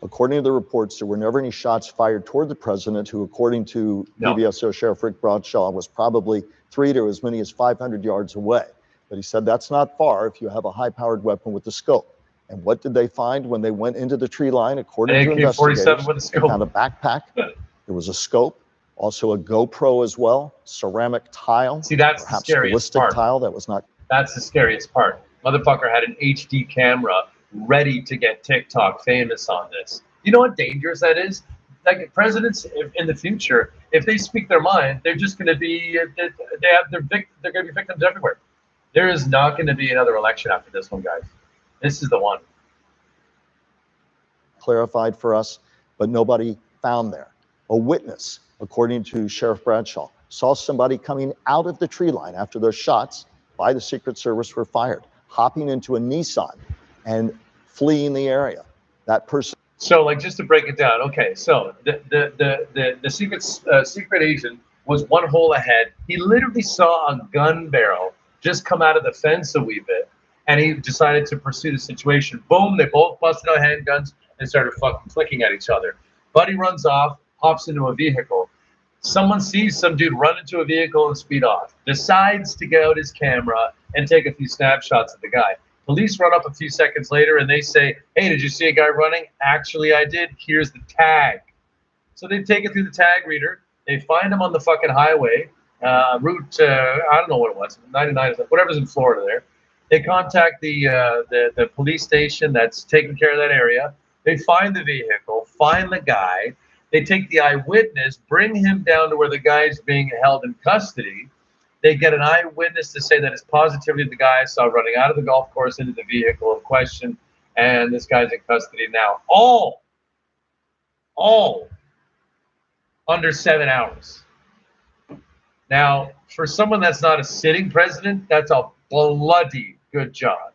According to the reports, there were never any shots fired toward the president, who, according to PBSO Sheriff Rick Bradshaw, was probably 3 to as many as 500 yards away. But he said that's not far if you have a high-powered weapon with the scope. And what did they find when they went into the tree line? According to investigators, with a they found a backpack. There was a scope, also a GoPro as well, ceramic tile. See, that's the perhaps scariest ballistic part. tile that was not. That's the scariest part. Motherfucker had an HD camera ready to get TikTok famous on this. You know what dangerous that is? Like presidents in the future, if they speak their mind, they're just going to be they're going to be victims everywhere. There is not going to be another election after this one, guys. This is the one. Clarified for us, but nobody found there. A witness, according to Sheriff Bradshaw, saw somebody coming out of the tree line after those shots by the Secret Service were fired, hopping into a Nissan and fleeing the area. That person. So, like, just to break it down, okay. So the secret agent was one hole ahead. He literally saw a gun barrel just come out of the fence a wee bit, and he decided to pursue the situation. Boom! They both busted out handguns and started fucking clicking at each other. Buddy runs off, hops into a vehicle. Someone sees some dude run into a vehicle and speed off. Decides to get out his camera and take a few snapshots of the guy. Police run up a few seconds later and they say, "Hey, did you see a guy running?" "Actually, I did. Here's the tag." So they take it through the tag reader. They find him on the fucking highway, route, I don't know what it was, 99, whatever's in Florida there. They contact the police station that's taking care of that area. They find the vehicle, find the guy. They take the eyewitness, bring him down to where the guy's being held in custody. They get an eyewitness to say that it's positively the guy I saw running out of the golf course into the vehicle in question, and this guy's in custody now. All under 7 hours. Now, for someone that's not a sitting president, that's a bloody good job.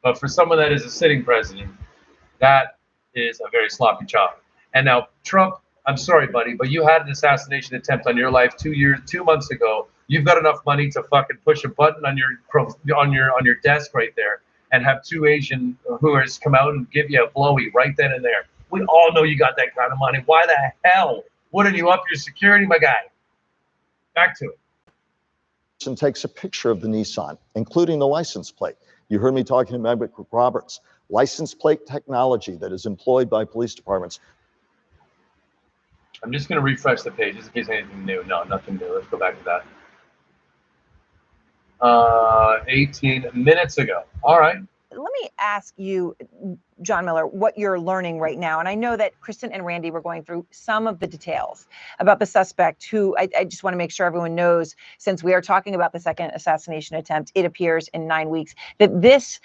But for someone that is a sitting president, that is a very sloppy job. And now, Trump, I'm sorry, buddy, but you had an assassination attempt on your life 2 months ago. You've got enough money to fucking push a button on your desk right there and have 2 Asian hooers come out and give you a blowy right then and there. We all know you got that kind of money. Why the hell wouldn't you up your security, my guy? Back to it. And takes a picture of the Nissan, including the license plate. You heard me talking to Meg Roberts. License plate technology that is employed by police departments. I'm just going to refresh the pages in case anything new. No, nothing new. Let's go back to that. 18 minutes ago. All right. Let me ask you, John Miller, what you're learning right now. And I know that Kristen and Randy were going through some of the details about the suspect who I just want to make sure everyone knows, since we are talking about the second assassination attempt, it appears in 9 weeks, that this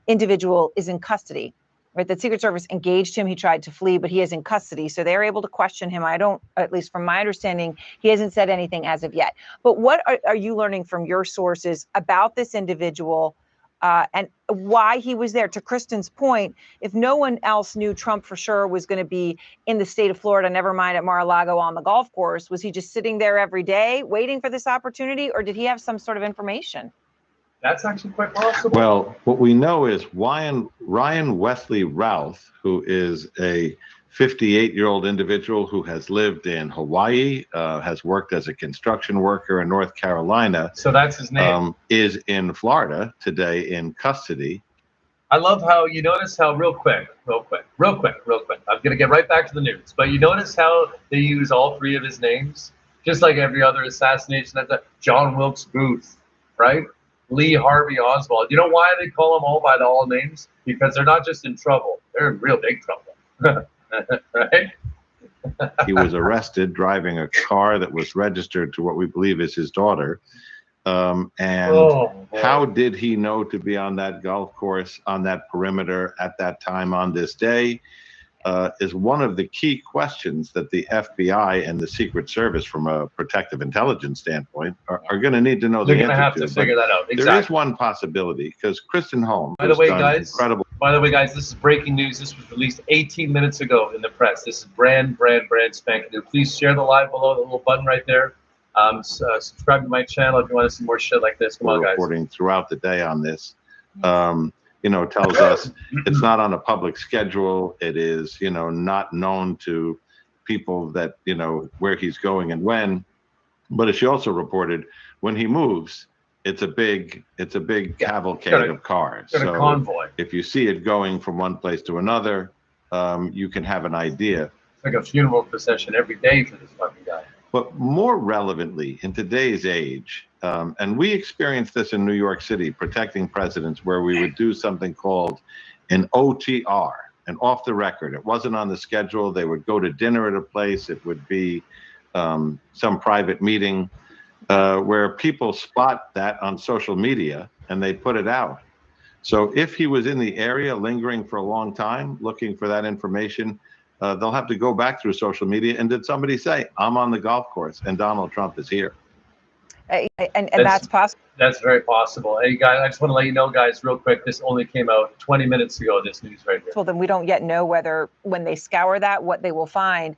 individual is in custody. Right, the Secret Service engaged him. He tried to flee, but he is in custody. So they're able to question him. At least from my understanding, he hasn't said anything as of yet. But what are you learning from your sources about this individual and why he was there? To Kristen's point, if no one else knew Trump for sure was going to be in the state of Florida, never mind at Mar-a-Lago on the golf course, was he just sitting there every day waiting for this opportunity, or did he have some sort of information? That's actually quite possible. Well, what we know is Ryan Wesley Routh, who is a 58-year-old individual who has lived in Hawaii, has worked as a construction worker in North Carolina. So that's his name. Is in Florida today in custody. I love how you notice how real quick. I'm going to get right back to the news. But you notice how they use all 3 of his names, just like every other assassination. John Wilkes Booth, right? Lee Harvey Oswald. You know why they call them all by the all names? Because they're not just in trouble; they're in real big trouble, right? He was arrested driving a car that was registered to what we believe is his daughter. How did he know to be on that golf course, on that perimeter at that time on this day? Is one of the key questions that the FBI and the Secret Service, from a protective intelligence standpoint, are going to need to know the answer to. They're going to have to figure that out. Exactly. There is one possibility, because Kristen Holmes By the way, incredible. By the way, guys, this is breaking news. This was released 18 minutes ago in the press. This is brand spanking new. Please share the live below, the little button right there. Subscribe to my channel if you want to see more shit like this. Come on, guys. Reporting throughout the day on this. Tells us it's not on a public schedule. It is, not known to people that, where he's going and when. But as she also reported, when he moves, it's a big cavalcade of cars. Got a convoy. If you see it going from one place to another, you can have an idea. It's like a funeral procession every day for this fucking guy. But more relevantly, in today's age, and we experienced this in New York City, protecting presidents, where we would do something called an OTR, an off the record. It wasn't on the schedule. They would go to dinner at a place. It would be some private meeting where people spot that on social media and they put it out. So if he was in the area lingering for a long time, looking for that information, they'll have to go back through social media. And did somebody say, I'm on the golf course and Donald Trump is here? And that's possible. That's very possible. Hey, guys, I just want to let you know, guys, real quick, this only came out 20 minutes ago, this news right here. Well, then we don't yet know whether, when they scour that, what they will find.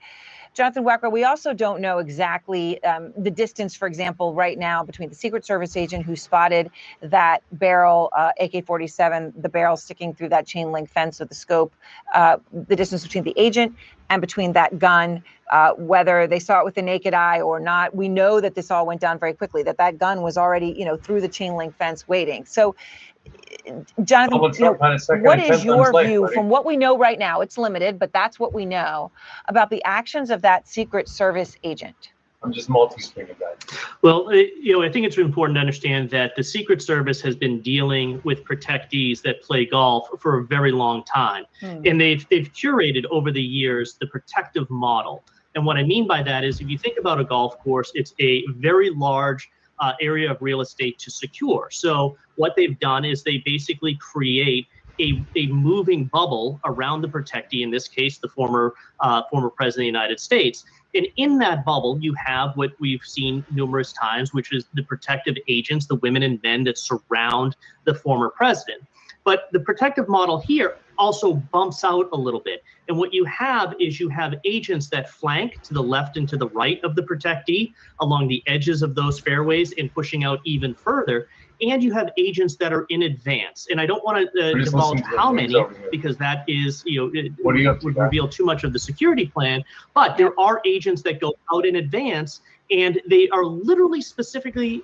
Jonathan Wacker, we also don't know exactly the distance, for example, right now between the Secret Service agent who spotted that barrel, AK-47, the barrel sticking through that chain link fence with the scope, the distance between the agent and between that gun, whether they saw it with the naked eye or not. We know that this all went down very quickly, that gun was already, through the chain link fence waiting. So, Jonathan, what is your view from what we know right now? It's limited, but that's what we know about the actions of that Secret Service agent. I'm just multi-screening, guys. Well, I think it's important to understand that the Secret Service has been dealing with protectees that play golf for a very long time. And they've curated over the years the protective model. And what I mean by that is, if you think about a golf course, it's a very large area of real estate to secure. So what they've done is they basically create a moving bubble around the protectee, in this case, the former president of the United States. And in that bubble, you have what we've seen numerous times, which is the protective agents, the women and men that surround the former president. But the protective model here also bumps out a little bit. And what you have is you have agents that flank to the left and to the right of the protectee along the edges of those fairways and pushing out even further. And you have agents that are in advance. And I don't want to divulge how many, because that is, it would reveal too much of the security plan. But there are agents that go out in advance, and they are literally specifically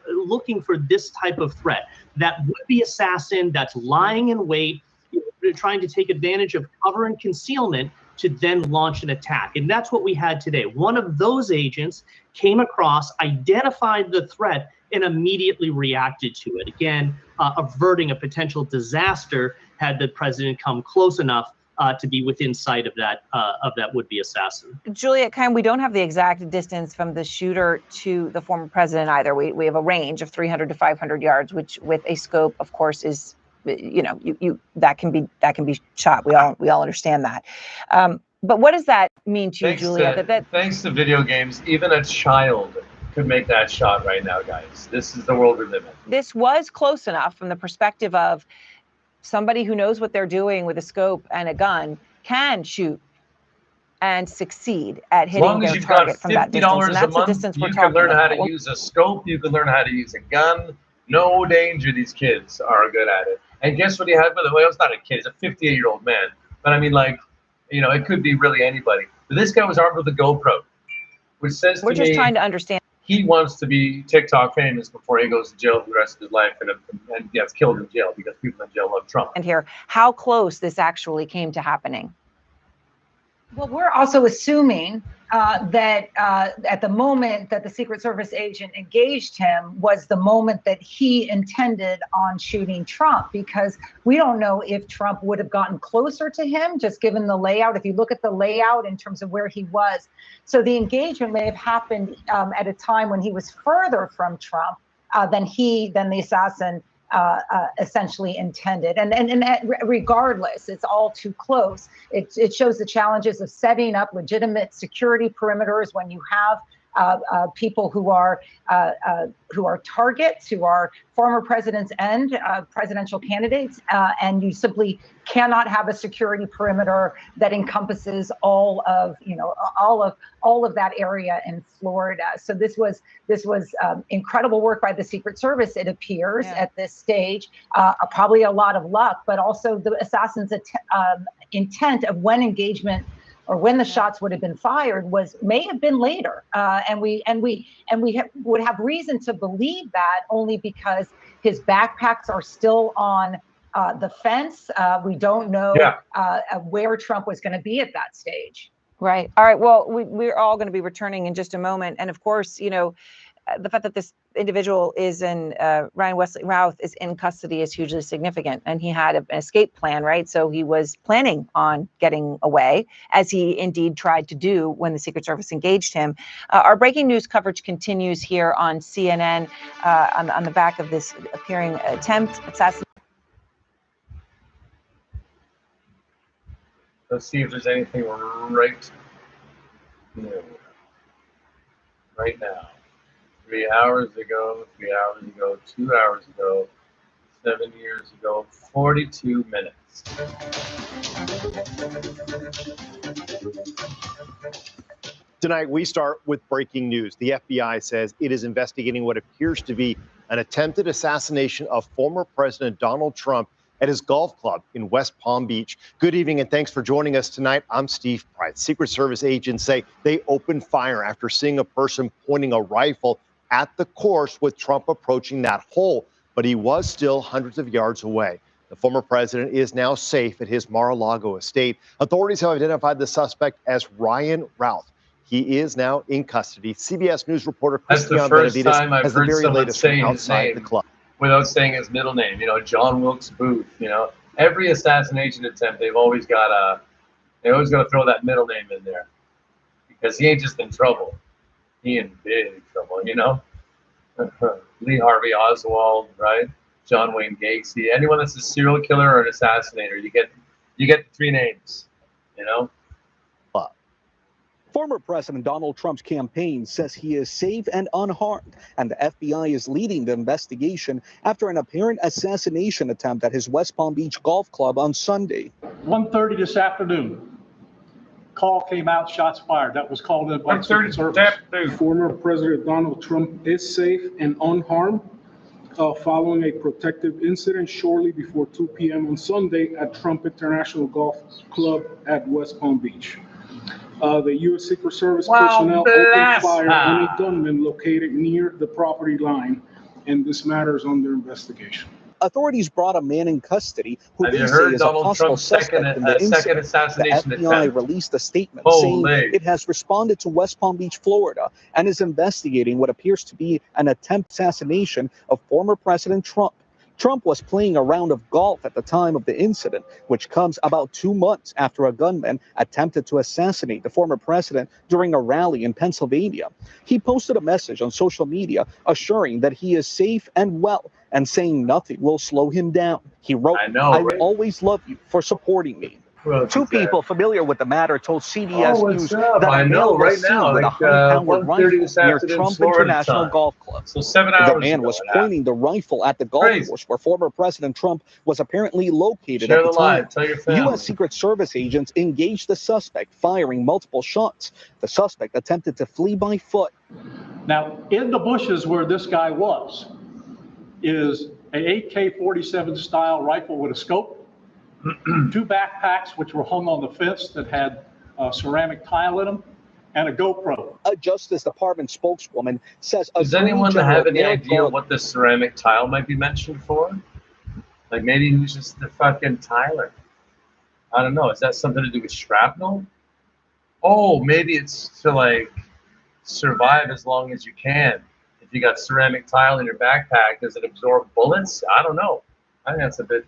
looking for this type of threat. That would-be assassin that's lying in wait, trying to take advantage of cover and concealment to then launch an attack. And that's what we had today. One of those agents came across, identified the threat, and immediately reacted to it. Again, averting a potential disaster had the president come close enough to be within sight of that would-be assassin. Juliet Kayyem, we don't have the exact distance from the shooter to the former president either. We have a range of 300 to 500 yards, which with a scope, of course, is that can be shot. We all understand that. But what does that mean to you, Juliet? Thanks to video games, even a child could make that shot right now, guys. This is the world we live in. This was close enough from the perspective of somebody who knows what they're doing with a scope and a gun can shoot and succeed at hitting their target from that distance. And that's the distance we're talking about. You can learn how to use a scope. You can learn how to use a gun. No danger. These kids are good at it. And guess what he had? By the way, it's not a kid. It's a 58-year-old man. But I mean, it could be really anybody. But this guy was armed with a GoPro, which says to me, we're just trying to understand. He wants to be TikTok famous before he goes to jail for the rest of his life and gets killed in jail, because people in jail love Trump. And here, how close this actually came to happening. Well, we're also assuming that at the moment that the Secret Service agent engaged him was the moment that he intended on shooting Trump, because we don't know if Trump would have gotten closer to him, just given the layout. If you look at the layout in terms of where he was. So the engagement may have happened at a time when he was further from Trump than the assassin essentially intended. And regardless, it's all too close. It shows the challenges of setting up legitimate security perimeters when you have people who are targets, who are former presidents and presidential candidates, and you simply cannot have a security perimeter that encompasses all of that area in Florida. So this was incredible work by the Secret Service, it appears, at this stage. Probably a lot of luck, but also the assassin's intent of when engagement or when the shots would have been fired may have been later, and we would have reason to believe that only because his backpacks are still on the fence. We don't know where Trump was going to be at that stage. Right. All right. Well, we're all going to be returning in just a moment, and of course, the fact that this individual is Ryan Wesley Routh is in custody is hugely significant. And he had an escape plan, right? So he was planning on getting away, as he indeed tried to do when the Secret Service engaged him. Our breaking news coverage continues here on CNN on the back of this appearing attempt assassination. Let's see if there's anything right new. Right now. 3 hours ago, 3 hours ago, 2 hours ago, 7 years ago, 42 minutes. Tonight, we start with breaking news. The FBI says it is investigating what appears to be an attempted assassination of former President Donald Trump at his golf club in West Palm Beach. Good evening, and thanks for joining us tonight. I'm Steve Price. Secret Service agents say they opened fire after seeing a person pointing a rifle at the course with Trump approaching that hole, but he was still hundreds of yards away. The former president is now safe at his Mar-a-Lago estate. Authorities have identified the suspect as Ryan Routh. He is now in custody. CBS News reporter Christian Benavides has the very latest from outside the club. Without saying his middle name, John Wilkes Booth. Every assassination attempt, they always got to throw that middle name in there, because he ain't just in trouble. He in big trouble, Lee Harvey Oswald, right? John Wayne Gacy. Anyone that's a serial killer or an assassinator, you get 3 names, Former President Donald Trump's campaign says he is safe and unharmed, and the FBI is leading the investigation after an apparent assassination attempt at his West Palm Beach golf club on Sunday. 1:30 this afternoon, call came out, shots fired. That was called in by the Secret Service. Former President Donald Trump is safe and unharmed following a protective incident shortly before 2 p.m. on Sunday at Trump International Golf Club at West Palm Beach. The U.S. Secret Service personnel opened fire on a gunman located near the property line, and this matter is under investigation. Authorities brought a man in custody who Have they you say heard is a Donald possible Trump's suspect in the second incident. assassination The FBI attempt? released a statement Holy. saying it has responded to West Palm Beach, Florida, and is investigating what appears to be an attempt assassination of former President Trump. Trump was playing a round of golf at the time of the incident, which comes about 2 months after a gunman attempted to assassinate the former president during a rally in Pennsylvania. He posted a message on social media assuring that he is safe and well and saying nothing will slow him down. He wrote, I will always love you for supporting me. Two people familiar with the matter told CBS News that I a man know, was right seen now, with a like, 100-pound 1:30 rifle this near afternoon, Trump Florida International time. Golf Club. So 7 The hours man ago was it pointing the rifle at the golf course where former President Trump was apparently located Share at the the time. live. Tell your family. U.S. Secret Service agents engaged the suspect, firing multiple shots. The suspect attempted to flee by foot. Now, in the bushes where this guy was is a AK-47 style rifle with a scope, 2 backpacks which were hung on the fence that had ceramic tile in them, and a GoPro. A Justice Department spokeswoman says Does anyone have any idea what the ceramic tile might be mentioned for? Like maybe he was just the fucking tiler. I don't know. Is that something to do with shrapnel? Oh, maybe it's to like survive as long as you can. If you got ceramic tile in your backpack, does it absorb bullets? I don't know. I think that's a bit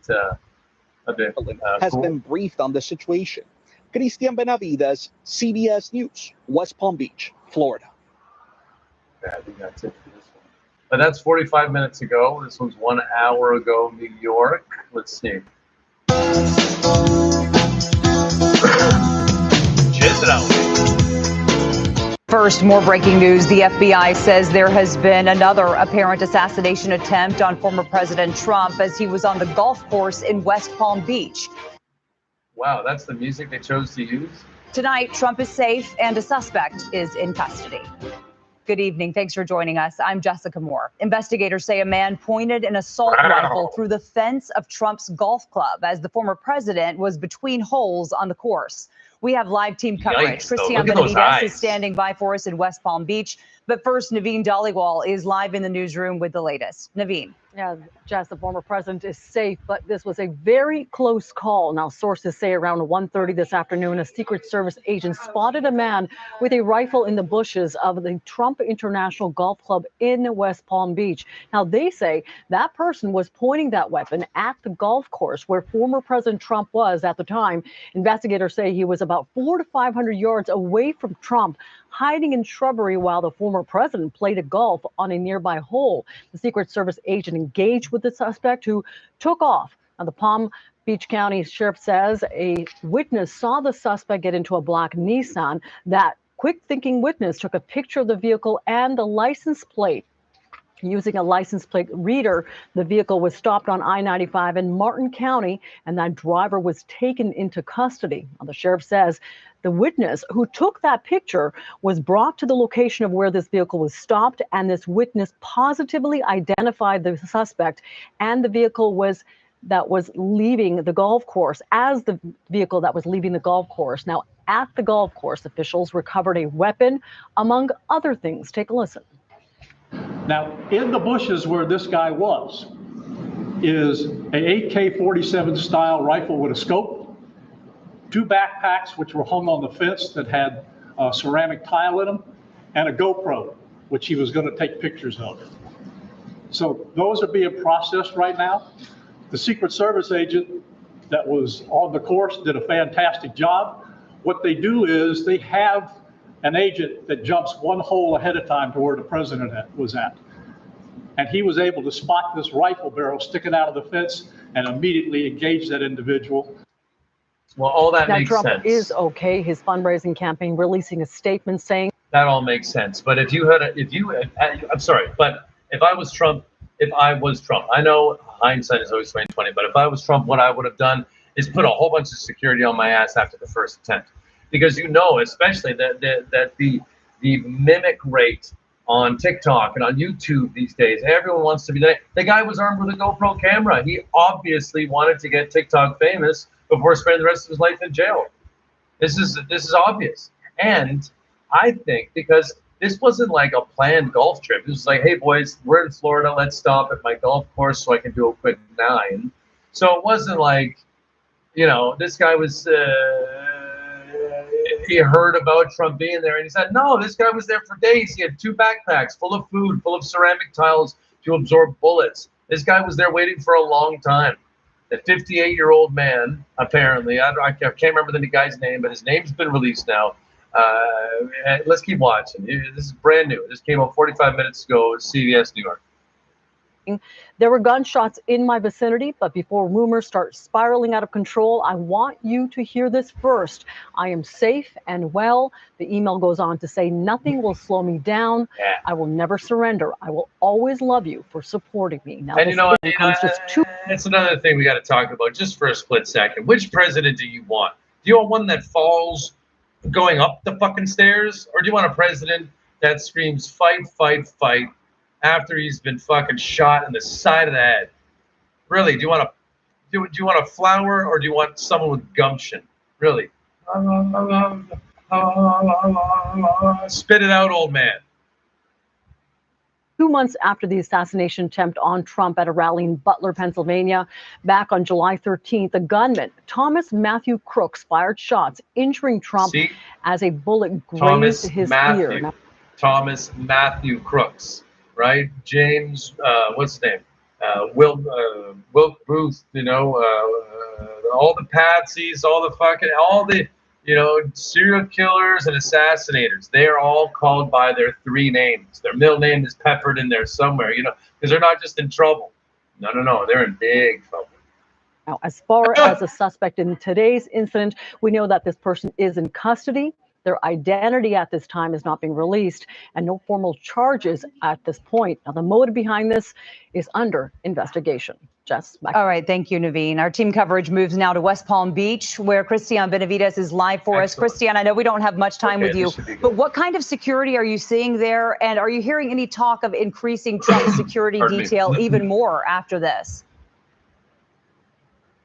has cool. been briefed on the situation. Christian Benavides, CBS News, West Palm Beach, Florida. Yeah, I think that's it for this one. But that's 45 minutes ago. This one's 1 hour ago, New York. Let's see. Cheers it out. First, more breaking news. The FBI says there has been another apparent assassination attempt on former President Trump as he was on the golf course in West Palm Beach. Wow, that's the music they chose to use? Tonight, Trump is safe and a suspect is in custody. Good evening. Thanks for joining us. I'm Jessica Moore. Investigators say a man pointed an assault rifle through the fence of Trump's golf club as the former president was between holes on the course. We have live team coverage. Christian Benavides is standing by for us in West Palm Beach. But first, Naveen Dhaliwal is live in the newsroom with the latest. Naveen. Yeah, Jess, the former president is safe, but this was a very close call. Now, sources say around 1:30 this afternoon, a Secret Service agent spotted a man with a rifle in the bushes of the Trump International Golf Club in West Palm Beach. Now, they say that person was pointing that weapon at the golf course where former President Trump was at the time. Investigators say he was about 400 to 500 yards away from Trump, hiding in shrubbery while the former president played a golf on a nearby hole. The Secret Service agent engaged with the suspect who took off. Now, the Palm Beach County Sheriff says a witness saw the suspect get into a black Nissan. That quick-thinking witness took a picture of the vehicle and the license plate. Using a license plate reader, the vehicle was stopped on I-95 in Martin County, and that driver was taken into custody. Now, the sheriff says the witness who took that picture was brought to the location of where this vehicle was stopped, and this witness positively identified the suspect and the vehicle that was leaving the golf course as the vehicle that was leaving the golf course. Now, at the golf course, officials recovered a weapon, among other things. Take a listen. Now, in the bushes where this guy was is a AK-47 style rifle with a scope, 2 backpacks which were hung on the fence that had ceramic tile in them, and a GoPro, which he was going to take pictures of. So those are being processed right now. The Secret Service agent that was on the course did a fantastic job. What they do is they have an agent that jumps 1 hole ahead of time to where the president was at. And he was able to spot this rifle barrel sticking out of the fence and immediately engage that individual. Well, all that makes Trump sense. is okay. His fundraising campaign releasing a statement saying that all makes sense. But if you had, I'm sorry, but if I was Trump, I know hindsight is always 20/20. But if I was Trump, what I would have done is put a whole bunch of security on my ass after the first attempt, because especially that the mimic rate on TikTok and on YouTube these days, everyone wants to be there. The guy was armed with a GoPro camera. He obviously wanted to get TikTok famous before spending the rest of his life in jail. This is obvious. And I think because this wasn't like a planned golf trip. It was like, hey boys, we're in Florida. Let's stop at my golf course so I can do a quick 9. So it wasn't like, this guy was, he heard about Trump being there and he said, no, this guy was there for days. He had 2 backpacks full of food, full of ceramic tiles to absorb bullets. This guy was there waiting for a long time. The 58-year-old man, apparently, I can't remember the guy's name, but his name's been released now. Let's keep watching. This is brand new. This came out 45 minutes ago at CBS New York. there were gunshots in my vicinity, but before rumors start spiraling out of control, I want you to hear this first. I am safe and well. The email goes on to say, nothing will slow me down. I will never surrender. I will always love you for supporting me. Now, and it's another thing we got to talk about just for a split second. Which president do you want? Do you want one that falls going up the fucking stairs, or do you want a president that screams fight, fight, fight after he's been fucking shot in the side of the head? Really, do you want a flower, or do you want someone with gumption? Really? Spit it out, old man. 2 months after the assassination attempt on Trump at a rally in Butler, Pennsylvania. Back on July 13th, a gunman, Thomas Matthew Crooks, fired shots, injuring Trump as a bullet grazed his ear. Now, Thomas Matthew Crooks, right? James, what's his name? Will Booth, you know, all the patsies, all the serial killers and assassinators. They are all called by their three names. Their middle name is peppered in there somewhere, you know, because they're not just in trouble. No, they're in big trouble. Now, as far as a suspect in today's incident, we know that this person is in custody. Their identity at this time is not being released, and no formal charges at this point. Now, the motive behind this is under investigation. Jess, back. All right, thank you, Naveen. Our team coverage moves now to West Palm Beach, where Christian Benavides is live for us. Christian, I know we don't have much time with you, but what kind of security are you seeing there? And are you hearing any talk of increasing Trump's security detail even more after this?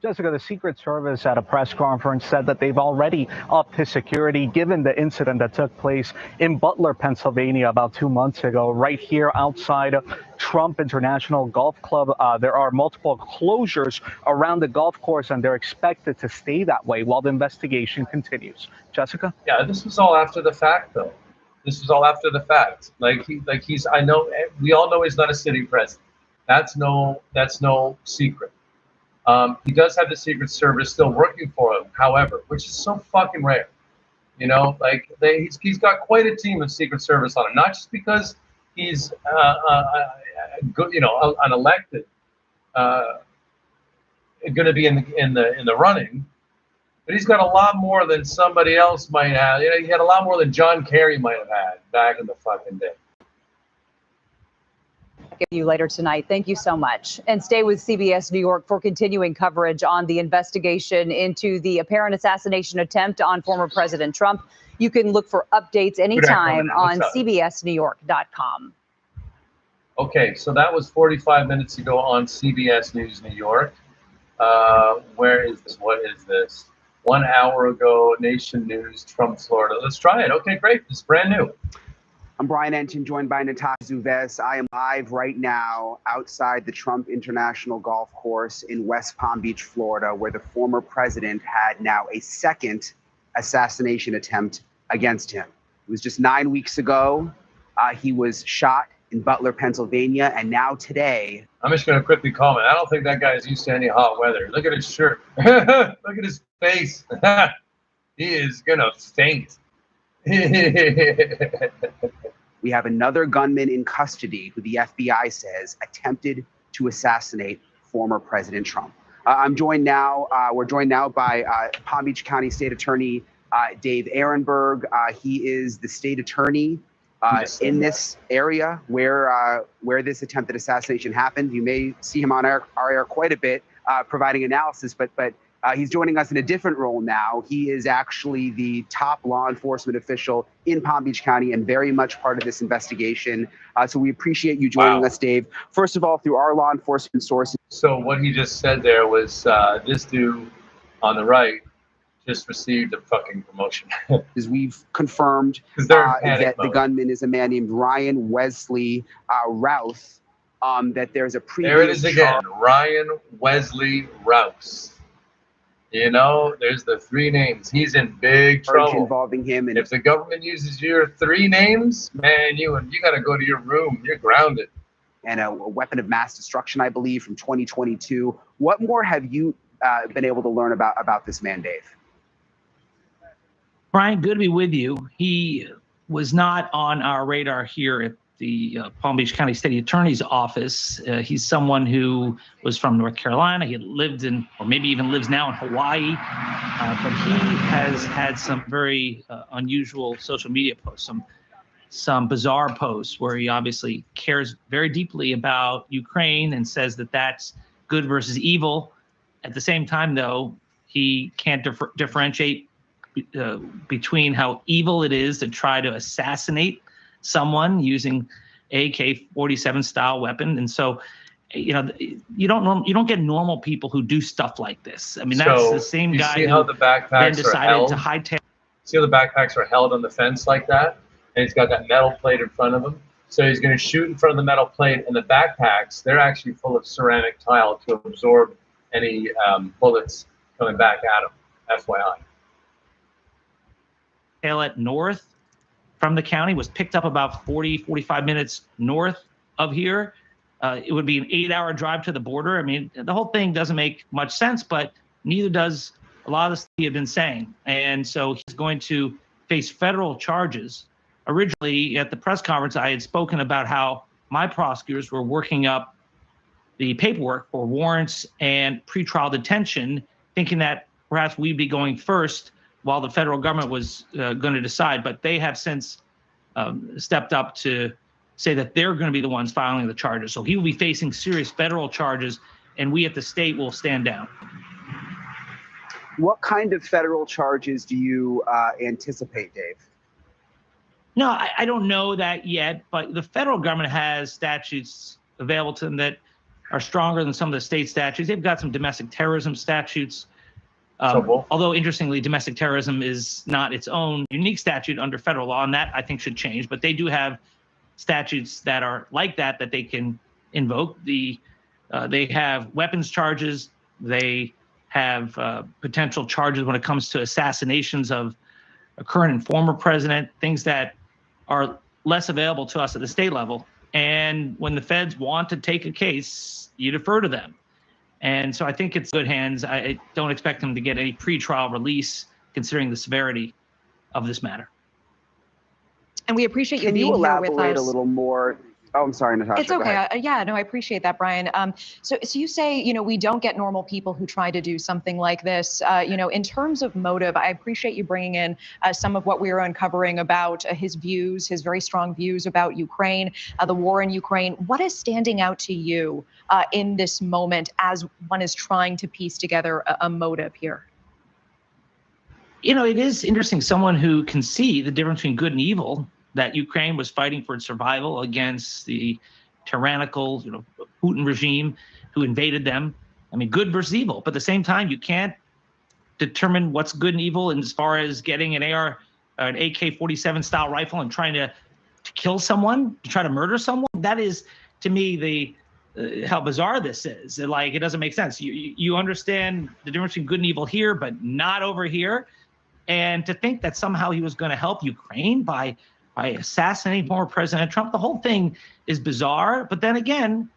Jessica, the Secret Service at a press conference said that they've already upped his security given the incident that took place in Butler, Pennsylvania about 2 months ago, right here outside of Trump International Golf Club. There are multiple closures around the golf course, and they're expected to stay that way while the investigation continues. Jessica? Yeah, this was all after the fact, though. This was all after the fact. I know, we all know he's not a sitting president. That's no secret. He does have the Secret Service still working for him, however, which is so fucking rare. You know, like he's got quite a team of Secret Service on him, not just because he's good, you know, unelected, going to be in the running, but he's got a lot more than somebody else might have. You know, he had a lot more than John Kerry might have had back in the fucking day. You later tonight. Thank you so much. And stay with CBS New York for continuing coverage on the investigation into the apparent assassination attempt on former President Trump. You can look for updates anytime on cbsnewyork.com. Okay, so that was 45 minutes ago on CBS News New York. Where is this? What is this? 1 hour ago, Nation News, Trump, Florida. Let's try it. Okay, great. This is brand new. I'm Brian Entin, joined by Natasha Zuves. I am live right now outside the Trump International Golf Course in West Palm Beach, Florida, where the former president had now a second assassination attempt against him. It was just 9 weeks ago. He was shot in Butler, Pennsylvania, and now today. I'm just going to quickly comment. I don't think that guy's used to any hot weather. Look at his shirt. Look at his face. He is going to faint. We have another gunman in custody who the FBI says attempted to assassinate former President Trump. We're joined now by Palm Beach County State Attorney Dave Ehrenberg. He is the state attorney in this area where this attempted assassination happened. You may see him on our air quite a bit, providing analysis, but he's joining us in a different role now. He is actually the top law enforcement official in Palm Beach County and very much part of this investigation. So we appreciate you joining us, Dave. First of all, through our law enforcement sources. So what he just said there was this dude on the right just received a fucking promotion. As we've confirmed that the gunman is a man named Ryan Wesley Routh, that there's a previous There it is again, Ryan Wesley Rouse. You know, there's the three names. He's in big trouble involving him. And if the government uses your three names, man, you got to go to your room. You're grounded. And a weapon of mass destruction, I believe, from 2022. What more have you been able to learn about this man, Dave? Brian, good to be with you. He was not on our radar here at the Palm Beach County State Attorney's Office. He's someone who was from North Carolina. He had lived in, or maybe even lives now in Hawaii, but he has had some very unusual social media posts, some bizarre posts where he obviously cares very deeply about Ukraine and says that that's good versus evil. At the same time, though, he can't differentiate between how evil it is to try to assassinate someone using AK-47 style weapon. And so, you know, you don't get normal people who do stuff like this. I mean, that's the same guy who then decided to hightail. See how the backpacks are held on the fence like that? And he's got that metal plate in front of him. So he's going to shoot in front of the metal plate, and the backpacks, they're actually full of ceramic tile to absorb any bullets coming back at him, FYI. Taillet north from the county was picked up about 45 minutes north of here. It would be an 8-hour drive to the border. I mean, the whole thing doesn't make much sense, but neither does a lot of the stuff he had been saying. And so he's going to face federal charges. Originally, at the press conference, I had spoken about how my prosecutors were working up the paperwork for warrants and pretrial detention, thinking that perhaps we'd be going first while the federal government was going to decide. But they have since stepped up to say that they're going to be the ones filing the charges. So he will be facing serious federal charges, and we at the state will stand down. What kind of federal charges do you anticipate, Dave? No, I don't know that yet, but the federal government has statutes available to them that are stronger than some of the state statutes. They've got some domestic terrorism statutes. Although, interestingly, domestic terrorism is not its own unique statute under federal law, and that I think should change. But they do have statutes that are like that they can invoke. They have weapons charges. They have potential charges when it comes to assassinations of a current and former president, things that are less available to us at the state level. And when the feds want to take a case, you defer to them. And so I think it's good hands. I don't expect them to get any pretrial release considering the severity of this matter. And we appreciate you Can being you here with elaborate us. a little more? Oh, I'm sorry, Natasha. It's okay. Yeah, no, I appreciate that, Brian. So you say, we don't get normal people who try to do something like this. In terms of motive, I appreciate you bringing in some of what we were uncovering about his views, his very strong views about Ukraine, the war in Ukraine. What is standing out to you in this moment as one is trying to piece together a motive here? It is interesting. Someone who can see the difference between good and evil, that Ukraine was fighting for its survival against the tyrannical, Putin regime who invaded them. I mean, good versus evil. But at the same time, you can't determine what's good and evil as far as getting an AK-47 style rifle and trying to kill someone, to try to murder someone. That is, to me, how bizarre this is. It doesn't make sense. You understand the difference between good and evil here, but not over here. And to think that somehow he was going to help Ukraine by assassinating former President Trump, the whole thing is bizarre. But then again,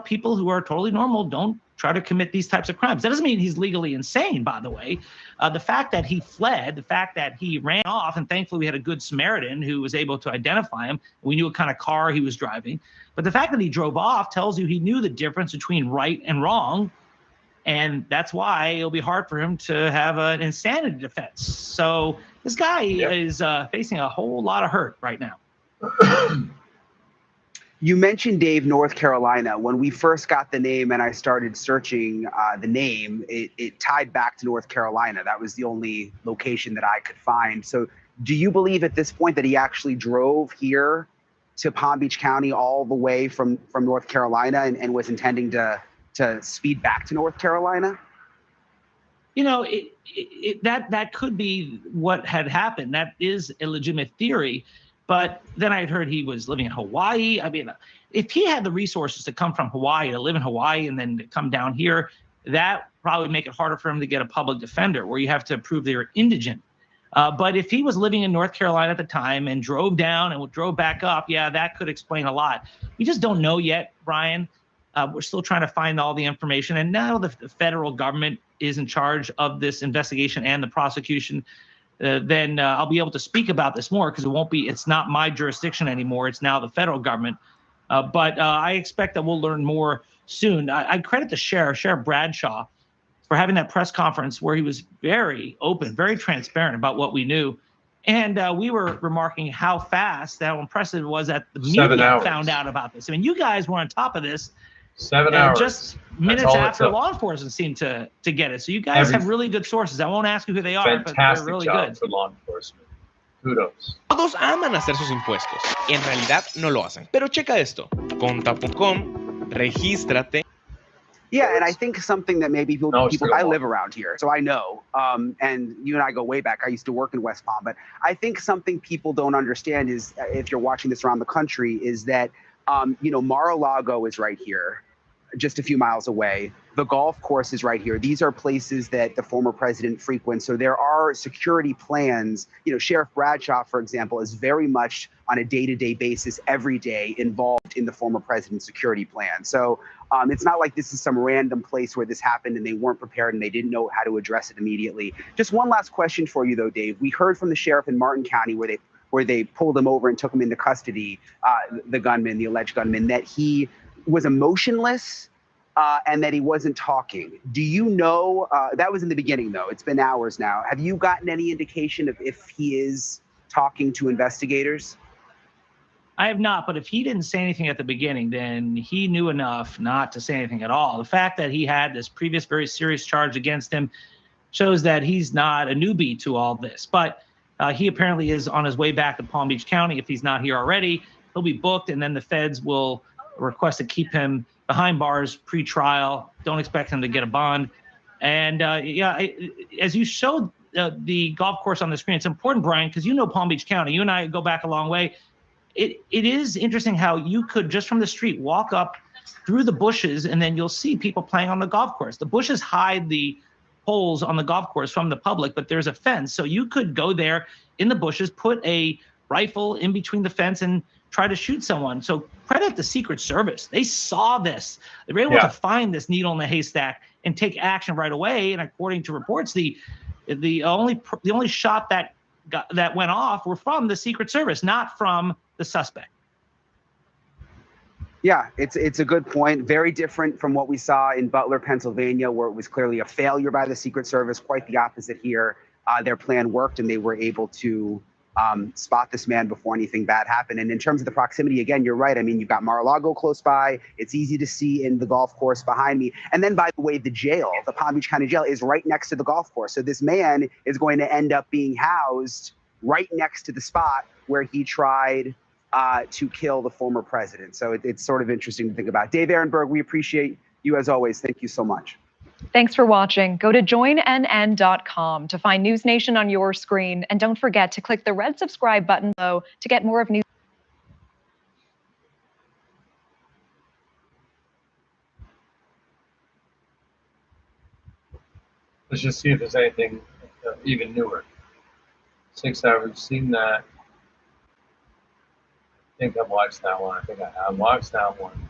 people who are totally normal don't try to commit these types of crimes. That doesn't mean he's legally insane, by the way. The fact that he fled, the fact that he ran off, and thankfully we had a good Samaritan who was able to identify him. We knew what kind of car he was driving. But the fact that he drove off tells you he knew the difference between right and wrong. And that's why it'll be hard for him to have an insanity defense. So this guy is facing a whole lot of hurt right now. You mentioned, Dave, North Carolina. When we first got the name and I started searching the name, it tied back to North Carolina. That was the only location that I could find. So do you believe at this point that he actually drove here to Palm Beach County all the way from North Carolina and was intending to speed back to North Carolina? That could be what had happened. That is a legitimate theory. But then I had heard he was living in Hawaii. I mean, if he had the resources to come from Hawaii, to live in Hawaii and then to come down here, that probably make it harder for him to get a public defender where you have to prove they're indigent. But if he was living in North Carolina at the time and drove down and drove back up, that could explain a lot. We just don't know yet, Brian. We're still trying to find all the information. And now the federal government is in charge of this investigation and the prosecution. Then I'll be able to speak about this more because it's not my jurisdiction anymore. It's now the federal government. But I expect that we'll learn more soon. I credit the Sheriff Bradshaw, for having that press conference where he was very open, very transparent about what we knew. And we were remarking how fast, how impressive it was that the media found out about this. I mean, you guys were on top of this. 7 hours. Just minutes after law enforcement seemed to get it. So you guys have really good sources. I won't ask you who they are, but they're really good. For law enforcement. Kudos. Todos aman hacer sus impuestos. En realidad no lo hacen. Pero checa esto. Conta.com, regístrate. Yeah, and I think something that maybe people, No, it's people still I on. live around here, so I know, and you and I go way back. I used to work in West Palm, but I think something people don't understand is, if you're watching this around the country, is that, Mar-a-Lago is right here, just a few miles away. The golf course is right here. These are places that the former president frequents. So there are security plans. Sheriff Bradshaw, for example, is very much on a day-to-day basis, every day, involved in the former president's security plan. So it's not like this is some random place where this happened and they weren't prepared and they didn't know how to address it immediately. Just one last question for you, though, Dave. We heard from the sheriff in Martin County where they pulled him over and took him into custody, the alleged gunman, that he was emotionless and that he wasn't talking. Do you know, that was in the beginning though, it's been hours now. Have you gotten any indication of if he is talking to investigators? I have not, but if he didn't say anything at the beginning, then he knew enough not to say anything at all. The fact that he had this previous very serious charge against him shows that he's not a newbie to all this. But he apparently is on his way back to Palm Beach County. If he's not here already, he'll be booked, and then the feds will request to keep him behind bars pre-trial. Don't expect him to get a bond. And as you showed the golf course on the screen, it's important, Brian, because you know Palm Beach County. You and I go back a long way. It is interesting how you could, just from the street, walk up through the bushes, and then you'll see people playing on the golf course. The bushes hide the holes on the golf course from the public, but there's a fence. So you could go there in the bushes, put a rifle in between the fence, and try to shoot someone. So credit the Secret Service. They saw this. They were able to find this needle in the haystack and take action right away. And according to reports, the only shot that went off were from the Secret Service, not from the suspect. Yeah, it's a good point. Very different from what we saw in Butler, Pennsylvania, where it was clearly a failure by the Secret Service. Quite the opposite here. Their plan worked, and they were able to spot this man before anything bad happened. And in terms of the proximity, again, you're right. I mean, you've got Mar-a-Lago close by. It's easy to see in the golf course behind me. And then, by the way, the jail, the Palm Beach County Jail, is right next to the golf course. So this man is going to end up being housed right next to the spot where he tried to kill the former president. So it's sort of interesting to think about. Dave Ehrenberg, we appreciate you as always. Thank you so much. Thanks for watching. Go to joinnn.com to find News Nation on your screen. And don't forget to click the red subscribe button below to get more of News. Let's just see if there's anything even newer. 6 hours, seen that. I think I've watched that one. I think I have watched that one.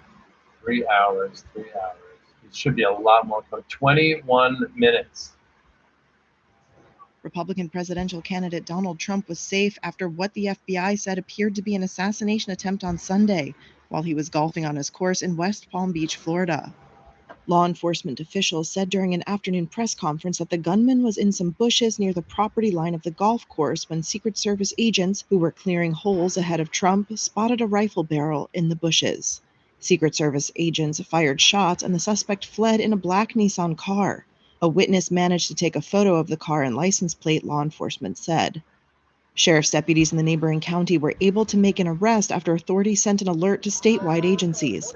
3 hours, 3 hours. It should be a lot more. 21 minutes. Republican presidential candidate Donald Trump was safe after what the FBI said appeared to be an assassination attempt on Sunday while he was golfing on his course in West Palm Beach, Florida. Law enforcement officials said during an afternoon press conference that the gunman was in some bushes near the property line of the golf course when Secret Service agents who were clearing holes ahead of Trump spotted a rifle barrel in the bushes. Secret Service agents fired shots and the suspect fled in a black Nissan car. A witness managed to take a photo of the car and license plate, law enforcement said. Sheriff's deputies in the neighboring county were able to make an arrest after authorities sent an alert to statewide agencies.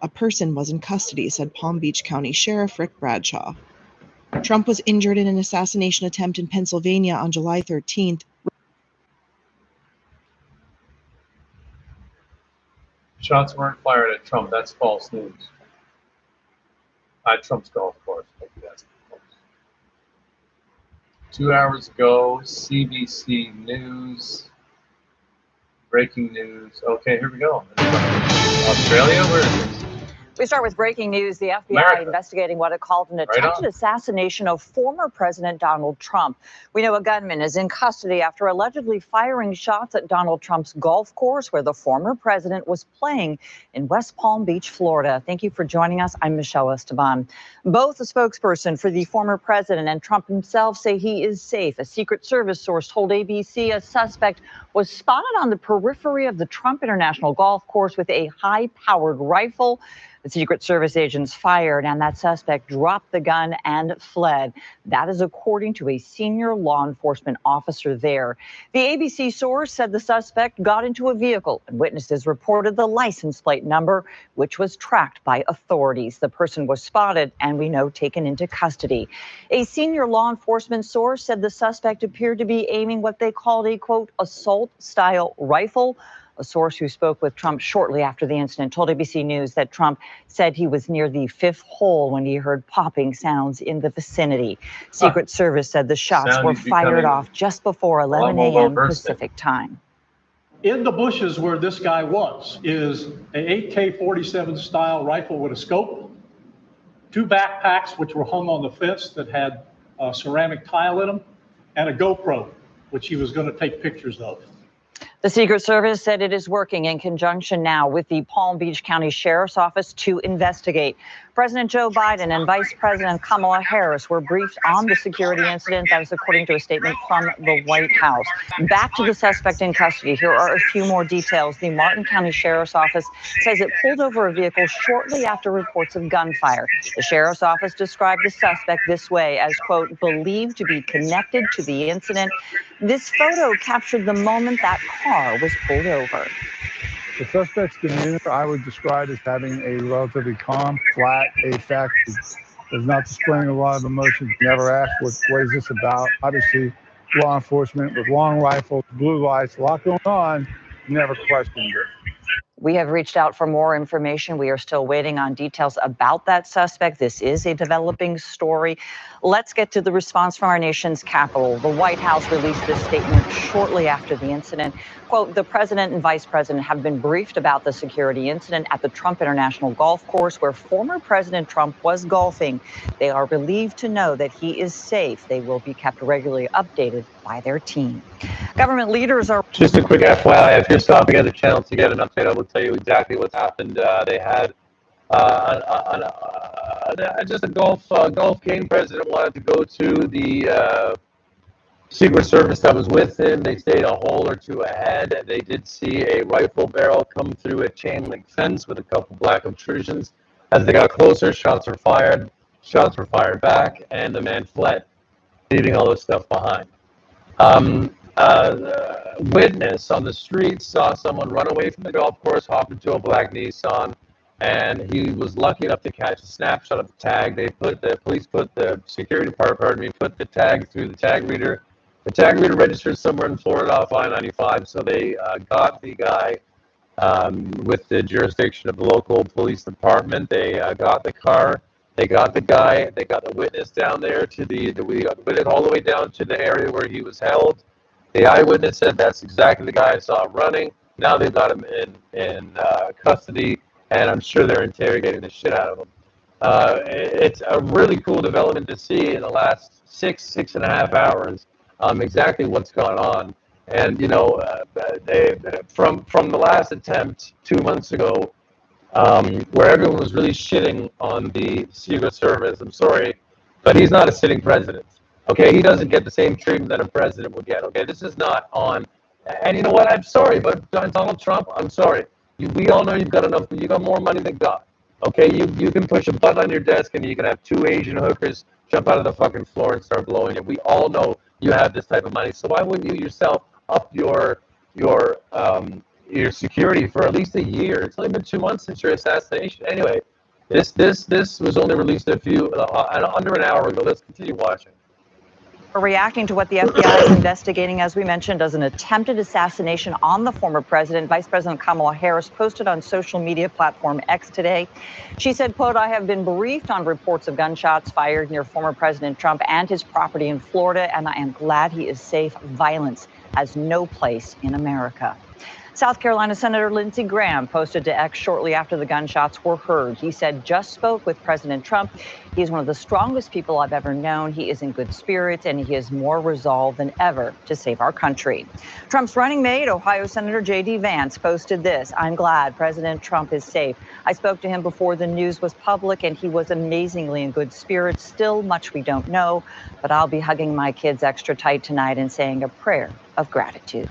A person was in custody, said Palm Beach County Sheriff Rick Bradshaw. Trump was injured in an assassination attempt in Pennsylvania on July 13th. Shots weren't fired at Trump. That's false news. At Trump's golf course. 2 hours ago, CBC News. Breaking news. Okay, here we go. Australia? Where is this? We start with breaking news. The FBI America. Investigating what it called an attempted assassination of former President Donald Trump. We know a gunman is in custody after allegedly firing shots at Donald Trump's golf course where the former president was playing in West Palm Beach, Florida. Thank you for joining us. I'm Michelle Esteban. Both a spokesperson for the former president and Trump himself say he is safe. A Secret Service source told ABC a suspect was spotted on the periphery of the Trump International Golf Course with a high-powered rifle. The Secret Service agents fired and that suspect dropped the gun and fled. That is according to a senior law enforcement officer there. The ABC source said the suspect got into a vehicle and witnesses reported the license plate number, which was tracked by authorities. The person was spotted and we know taken into custody. A senior law enforcement source said the suspect appeared to be aiming what they called a, quote, assault-style rifle. A source who spoke with Trump shortly after the incident told ABC News that Trump said he was near the fifth hole when he heard popping sounds in the vicinity. Secret Service said the shots were fired off just before 11 a.m. Pacific time. In the bushes where this guy was is a AK-47 style rifle with a scope, 2 backpacks which were hung on the fence that had ceramic tile in them, and a GoPro, which he was going to take pictures of. The Secret Service said it is working in conjunction now with the Palm Beach County Sheriff's Office to investigate. President Joe Biden and Vice President Kamala Harris were briefed on the security incident. That is according to a statement from the White House. Back to the suspect in custody. Here are a few more details. The Martin County Sheriff's Office says it pulled over a vehicle shortly after reports of gunfire. The Sheriff's Office described the suspect this way as, quote, believed to be connected to the incident. This photo captured the moment that car was pulled over. The suspect's demeanor I would describe as having a relatively calm, flat, AFAC. Was not displaying a lot of emotion. Never asked what is this about. Obviously, law enforcement with long rifles, blue lights, a lot going on. Never questioned it. We have reached out for more information. We are still waiting on details about that suspect. This is a developing story. Let's get to the response from our nation's capital. The White House released this statement shortly after the incident. Quote, the president and vice president have been briefed about the security incident at the Trump International Golf Course where former President Trump was golfing. They are relieved to know that he is safe. They will be kept regularly updated by their team. Government leaders are... Just a quick FYI, if you're stopping at the channel to get an update, I will tell you exactly what's happened. They had just a golf game. President wanted to go to the Secret Service that was with him. They stayed a hole or two ahead. They did see a rifle barrel come through a chain link fence with a couple black obtrusions. As they got closer, shots were fired. Shots were fired back, and the man fled, leaving all this stuff behind. Witness on the street saw someone run away from the golf course, hop into a black Nissan, and he was lucky enough to catch a snapshot of the tag. The security department, put the tag through the tag reader. The tag reader registered somewhere in Florida off I-95, so they got the guy with the jurisdiction of the local police department. They got the car. They got the guy. They got the witness down there we got the witness all the way down to the area where he was held. The eyewitness said that's exactly the guy I saw running. Now they've got him in custody, and I'm sure they're interrogating the shit out of him. It's a really cool development to see in the last six and a half hours exactly what's gone on. And, you know, from the last attempt 2 months ago, where everyone was really shitting on the Secret Service, I'm sorry, but he's not a sitting president. Okay, he doesn't get the same treatment that a president would get. Okay, this is not on. And you know what? I'm sorry, but Donald Trump, I'm sorry. We all know you've got enough. You got more money than God. Okay, you can push a button on your desk and you can have 2 Asian hookers jump out of the fucking floor and start blowing it. We all know you have this type of money. So why wouldn't you yourself up your security for at least a year? It's only been 2 months since your assassination. Anyway, this was only released under an hour ago. Let's continue watching. Reacting to what the FBI is investigating, as we mentioned, as an attempted assassination on the former president. Vice President Kamala Harris posted on social media platform X today. She said, quote, I have been briefed on reports of gunshots fired near former President Trump and his property in Florida, and I am glad he is safe. Violence has no place in America. South Carolina Senator Lindsey Graham posted to X shortly after the gunshots were heard. He said, just spoke with President Trump. He's one of the strongest people I've ever known. He is in good spirits, and he has more resolve than ever to save our country. Trump's running mate, Ohio Senator J.D. Vance, posted this. I'm glad President Trump is safe. I spoke to him before the news was public, and he was amazingly in good spirits. Still much we don't know, but I'll be hugging my kids extra tight tonight and saying a prayer of gratitude.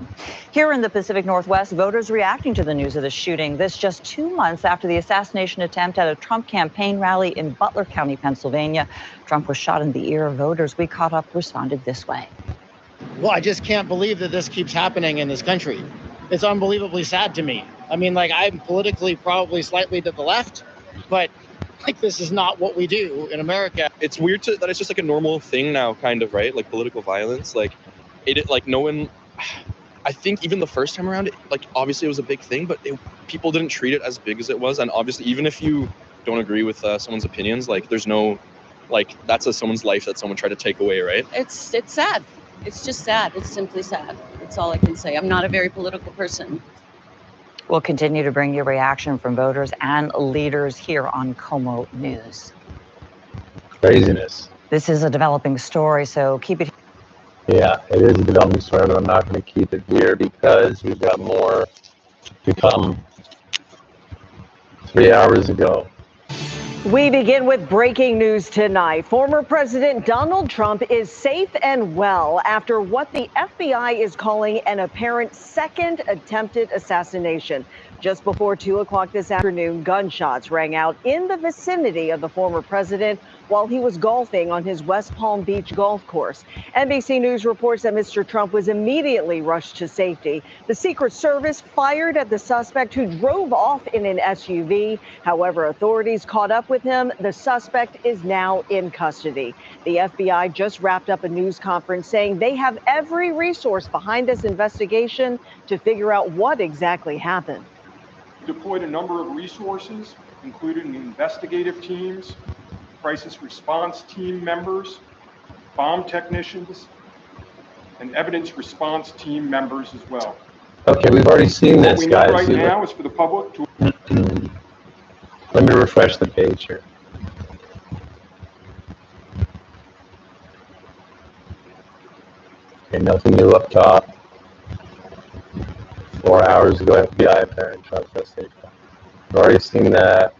Here in the Pacific Northwest, voters reacting to the news of the shooting. This just 2 months after the assassination attempt at a Trump campaign rally in Butler County, Pennsylvania. Trump was shot in the ear. Voters we caught up responded this way. Well, I just can't believe that this keeps happening in this country. It's unbelievably sad to me. I mean, like, I'm politically probably slightly to the left, but like, this is not what we do in America. It's weird that it's just like a normal thing now, kind of, right? Like political violence, like no one, I think even the first time around, like obviously it was a big thing, but people didn't treat it as big as it was. And obviously, even if you don't agree with someone's opinions, like there's no, like that's someone's life that someone tried to take away, right? It's sad. It's just sad. It's simply sad. That's all I can say. I'm not a very political person. We'll continue to bring you reaction from voters and leaders here on Como News. Craziness. This is a developing story, so keep it. Yeah, it is a developing story, but I'm not going to keep it here because we've got more to come. 3 hours ago. We begin with breaking news tonight. Former President Donald Trump is safe and well after what the FBI is calling an apparent second attempted assassination. Just before 2 o'clock this afternoon, gunshots rang out in the vicinity of the former president while he was golfing on his West Palm Beach golf course. NBC News reports that Mr. Trump was immediately rushed to safety. The Secret Service fired at the suspect who drove off in an SUV. However, authorities caught up with him. The suspect is now in custody. The FBI just wrapped up a news conference saying they have every resource behind this investigation to figure out what exactly happened. Deployed a number of resources, including investigative teams, crisis response team members, bomb technicians, and evidence response team members as well. Okay, we've already seen this, what we guys. need right now is for the public to... Let me refresh the page here. Okay, nothing new up top. 4 hours ago, FBI apparent Trump assassination. We've already seen that.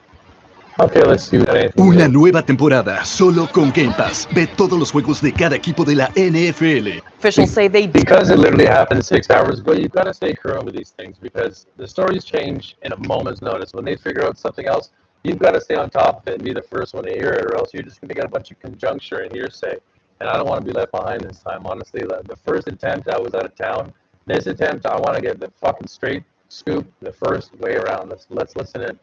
Okay, let's see what anything. Una nueva temporada solo con Game Pass. Ve todos los juegos de cada equipo de la NFL. Officials say they because it literally happened 6 hours ago. You've got to stay current with these things because the stories change in a moment's notice. When they figure out something else, you've got to stay on top of it and be the first one to hear it, or else you're just going to get a bunch of conjuncture and hearsay. And I don't want to be left behind this time, honestly. The first attempt, I was out of town. This attempt, I want to get the fucking straight scoop the first way around. Let's listen in.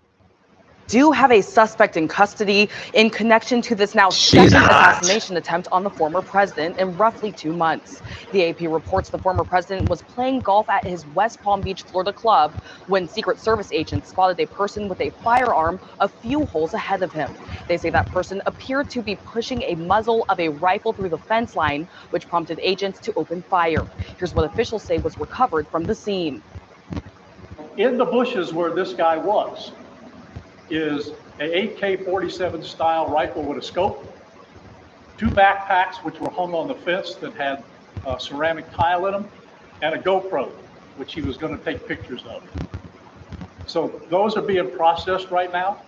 Do have a suspect in custody in connection to this now second assassination attempt on the former president in roughly 2 months. The AP reports the former president was playing golf at his West Palm Beach, Florida club when Secret Service agents spotted a person with a firearm a few holes ahead of him. They say that person appeared to be pushing a muzzle of a rifle through the fence line, which prompted agents to open fire. Here's what officials say was recovered from the scene. In the bushes where this guy was is a AK-47 style rifle with a scope, 2 backpacks which were hung on the fence that had ceramic tile in them, and a GoPro, which he was going to take pictures of. So those are being processed right now.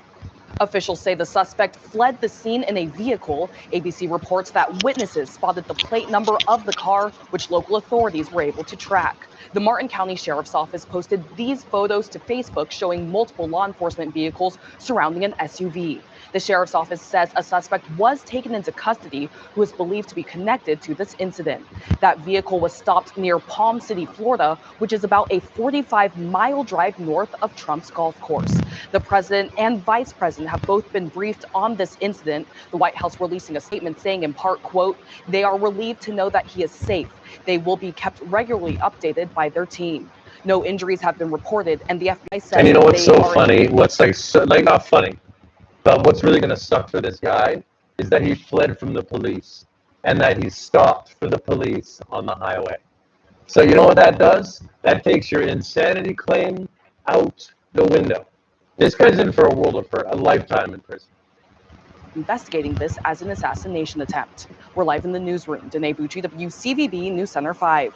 Officials say the suspect fled the scene in a vehicle. ABC reports that witnesses spotted the plate number of the car, which local authorities were able to track. The Martin County Sheriff's Office posted these photos to Facebook showing multiple law enforcement vehicles surrounding an SUV. The Sheriff's Office says a suspect was taken into custody who is believed to be connected to this incident. That vehicle was stopped near Palm City, Florida, which is about a 45-mile drive north of Trump's golf course. The president and vice president have both been briefed on this incident, the White House releasing a statement saying in part, quote, "They are relieved to know that he is safe. They will be kept regularly updated by their team." No injuries have been reported, and the FBI says. And you know what's so funny? What's like not funny, but what's really going to suck for this guy is that he fled from the police and that he stopped for the police on the highway. So you know what that does? That takes your insanity claim out the window. This guy's in for a lifetime in prison. Investigating this as an assassination attempt. We're live in the neighroom. Danae Bucci, WCVB News Center 5.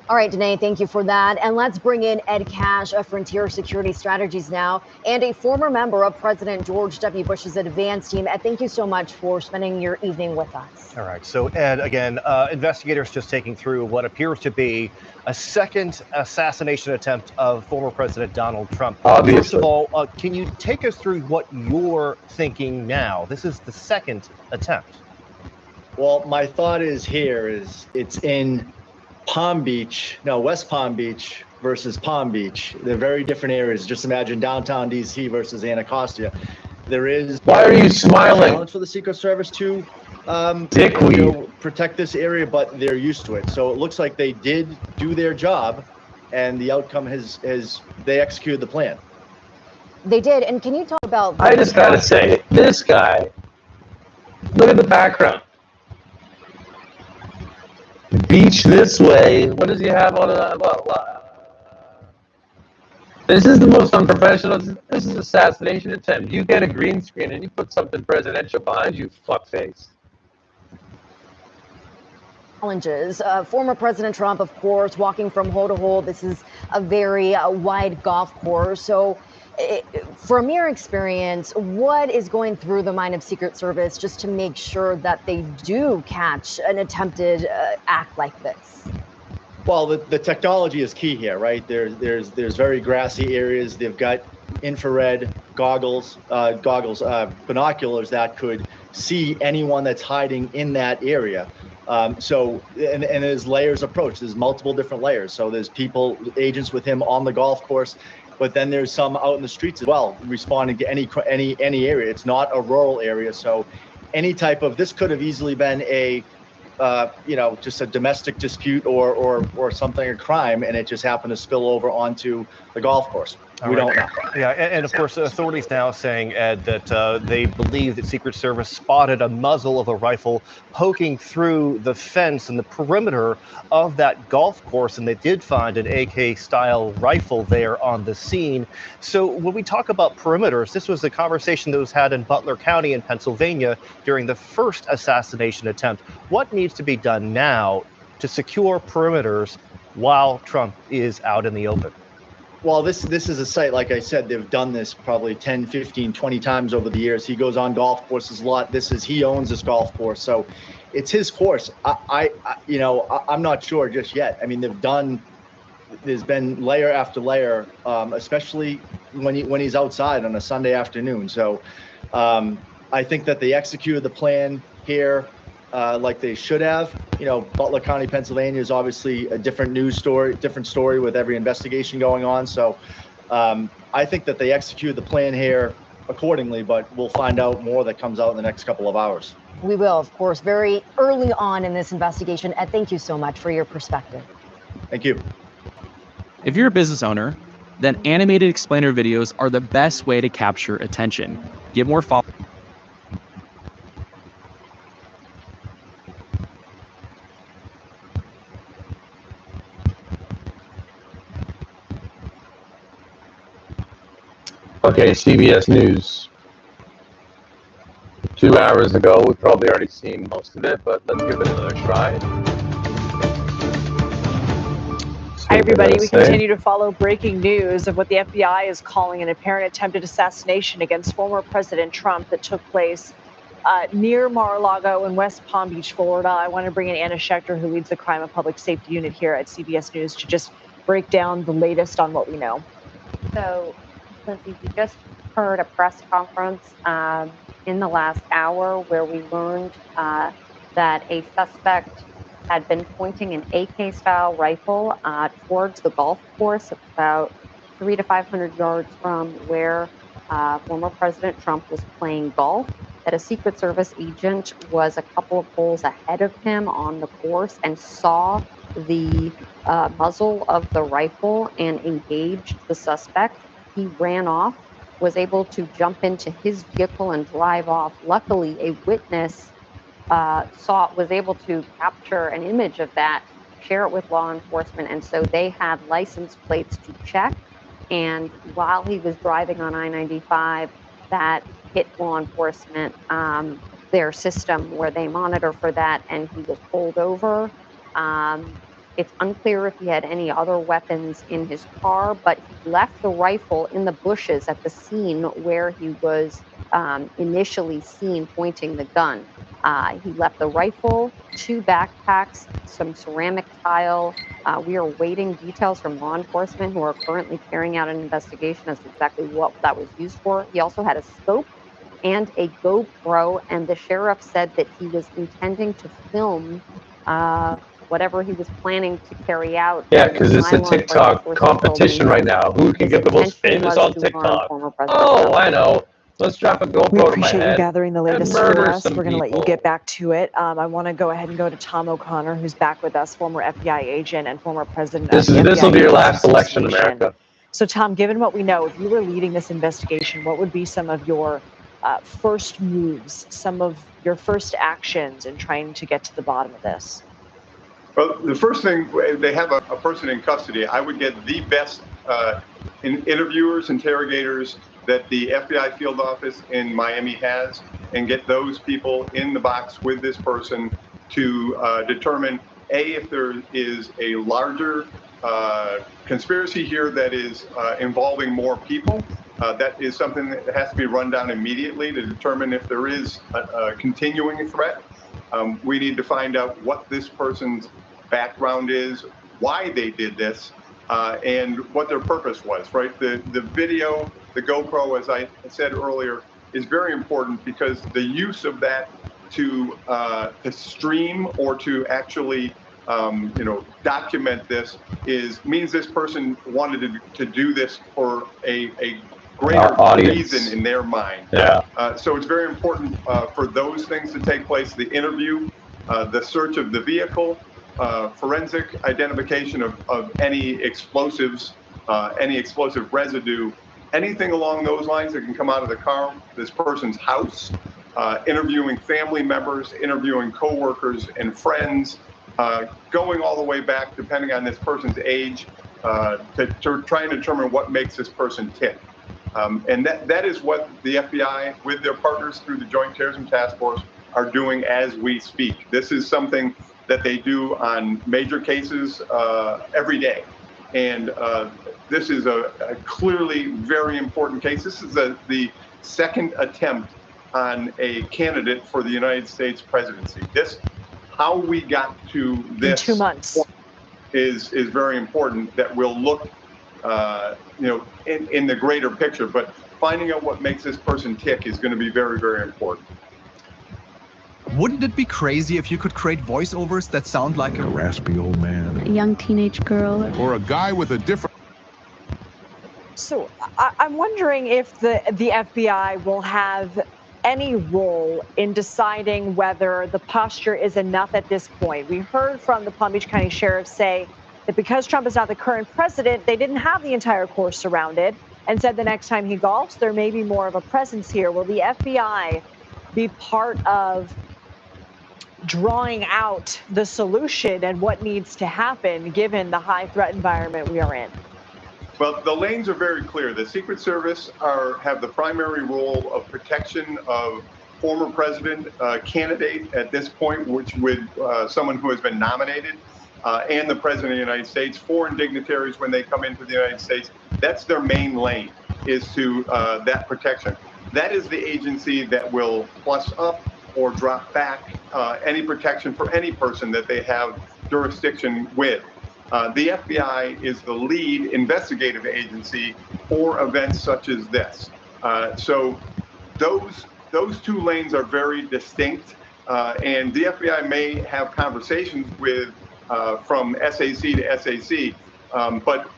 All right, Danae, thank you for that. And let's bring in Ed Cash of Frontier Security Strategies now, and a former member of President George W. Bush's advance team. Ed, thank you so much for spending your evening with us. All right, so Ed, again, investigators just taking through what appears to be a second assassination attempt of former President Donald Trump. Obviously. First of all, can you take us through what you're thinking now? This is the second attempt. Well, my thought is it's in West Palm Beach versus Palm Beach. They're very different areas. Just imagine downtown DC versus Anacostia. There is. Why are you smiling? Challenge for the Secret Service to protect this area, but they're used to it. So it looks like they did do their job, and the outcome has they executed the plan. They did. And can you talk about? I just gotta say, this guy. Look at the background. Beach this way. What does he have on a? This is the most unprofessional. This is assassination attempt. You get a green screen and you put something presidential behind you, fuckface. Challenges. Former President Trump, of course, walking from hole to hole. This is a very wide golf course. So, from your experience, what is going through the mind of Secret Service just to make sure that they do catch an attempted act like this? Well, the technology is key here, right? There's very grassy areas. They've got infrared binoculars that could see anyone that's hiding in that area. So there's layers approach. There's multiple different layers. So there's agents with him on the golf course, but then there's some out in the streets as well, responding to any area. It's not a rural area, so any type of this could have easily been a just a domestic dispute or something, a crime, and it just happened to spill over onto the golf course. We don't know. Yeah, and of course, authorities now saying, Ed, that they believe that Secret Service spotted a muzzle of a rifle poking through the fence and the perimeter of that golf course, and they did find an AK-style rifle there on the scene. So when we talk about perimeters, this was a conversation that was had in Butler County in Pennsylvania during the first assassination attempt. What needs to be done now to secure perimeters while Trump is out in the open? Well, this is a site, like I said, they've done this probably 10, 15, 20 times over the years. He goes on golf courses a lot. He owns this golf course, so it's his course. I'm not sure just yet. I mean, there's been layer after layer, especially when he's outside on a Sunday afternoon. So I think that they executed the plan here like they should have. Butler County, Pennsylvania is obviously a different story with every investigation going on. So I think that they executed the plan here accordingly, but we'll find out more that comes out in the next couple of hours. We will, of course, very early on in this investigation. Ed, thank you so much for your perspective. Thank you. If you're a business owner, then animated explainer videos are the best way to capture attention. Get more followers. Okay, CBS News. 2 hours ago, we've probably already seen most of it, but let's give it another try. Hi, everybody. We continue to follow breaking news of what the FBI is calling an apparent attempted assassination against former President Trump that took place near Mar-a-Lago in West Palm Beach, Florida. I want to bring in Anna Schechter, who leads the Crime and Public Safety Unit here at CBS News, to just break down the latest on what we know. So, Lindsay, we just heard a press conference in the last hour where we learned that a suspect had been pointing an AK-style rifle towards the golf course about 300 to 500 yards from where former President Trump was playing golf, that a Secret Service agent was a couple of holes ahead of him on the course and saw the muzzle of the rifle and engaged the suspect. He ran off, was able to jump into his vehicle and drive off. Luckily, a witness was able to capture an image of that, share it with law enforcement, and so they had license plates to check. And while he was driving on I-95, that hit law enforcement, their system where they monitor for that, and he was pulled over. It's unclear if he had any other weapons in his car, but he left the rifle in the bushes at the scene where he was initially seen pointing the gun. He left the rifle, 2 backpacks, some ceramic tile. We are awaiting details from law enforcement who are currently carrying out an investigation as to exactly what that was used for. He also had a scope and a GoPro, and the sheriff said that he was intending to film whatever he was planning to carry out. Yeah, because it's a TikTok competition right now. Who can get the most famous on TikTok? Oh, I know. Let's drop a We GoPro to my appreciate you head gathering the latest and for murder us. some We're going to let you people. get back to it. I want to go ahead and go to Tom O'Connor, who's back with us, former FBI agent and former president of the FBI This will be your Agents last election, Association. America. So, Tom, given what we know, if you were leading this investigation, what would be some of your first moves, some of your first actions in trying to get to the bottom of this? Well, the first thing, they have a person in custody. I would get the best interviewers, interrogators that the FBI field office in Miami has, and get those people in the box with this person to determine, A, if there is a larger conspiracy here that is involving more people. That is something that has to be run down immediately to determine if there is a continuing threat. We need to find out what this person's background is, why they did this, and what their purpose was, right? The video, the GoPro, as I said earlier, is very important because the use of that to stream or to actually document this means this person wanted to do this for a greater reason in their mind. Yeah. So it's very important for those things to take place: the interview, the search of the vehicle, forensic identification of any explosives, any explosive residue, anything along those lines that can come out of the car, this person's house, interviewing family members, interviewing coworkers and friends, going all the way back, depending on this person's age, to try and determine what makes this person tick. And that is what the FBI, with their partners through the Joint Terrorism Task Force, are doing as we speak. This is something that they do on major cases every day. And this is a clearly very important case. This is the second attempt on a candidate for the United States presidency. How we got to this in 2 months is very important, that we'll look in the greater picture, but finding out what makes this person tick is going to be very, very important. Wouldn't it be crazy if you could create voiceovers that sound like a raspy old man? A young teenage girl. Or a guy with a different... So I'm wondering if the FBI will have any role in deciding whether the posture is enough at this point. We heard from the Palm Beach County Sheriff say that because Trump is not the current president, they didn't have the entire course surrounded, and said the next time he golfs, there may be more of a presence here. Will the FBI be part of drawing out the solution and what needs to happen given the high threat environment we are in? Well, the lanes are very clear. The Secret Service have the primary role of protection of former president candidate at this point, which would someone who has been nominated, and the president of the United States, foreign dignitaries when they come into the United States. That's their main lane, is to that protection. That is the agency that will plus up or drop back any protection for any person that they have jurisdiction with. The FBI is the lead investigative agency for events such as this. So those two lanes are very distinct, and the FBI may have conversations with from SAC to SAC, but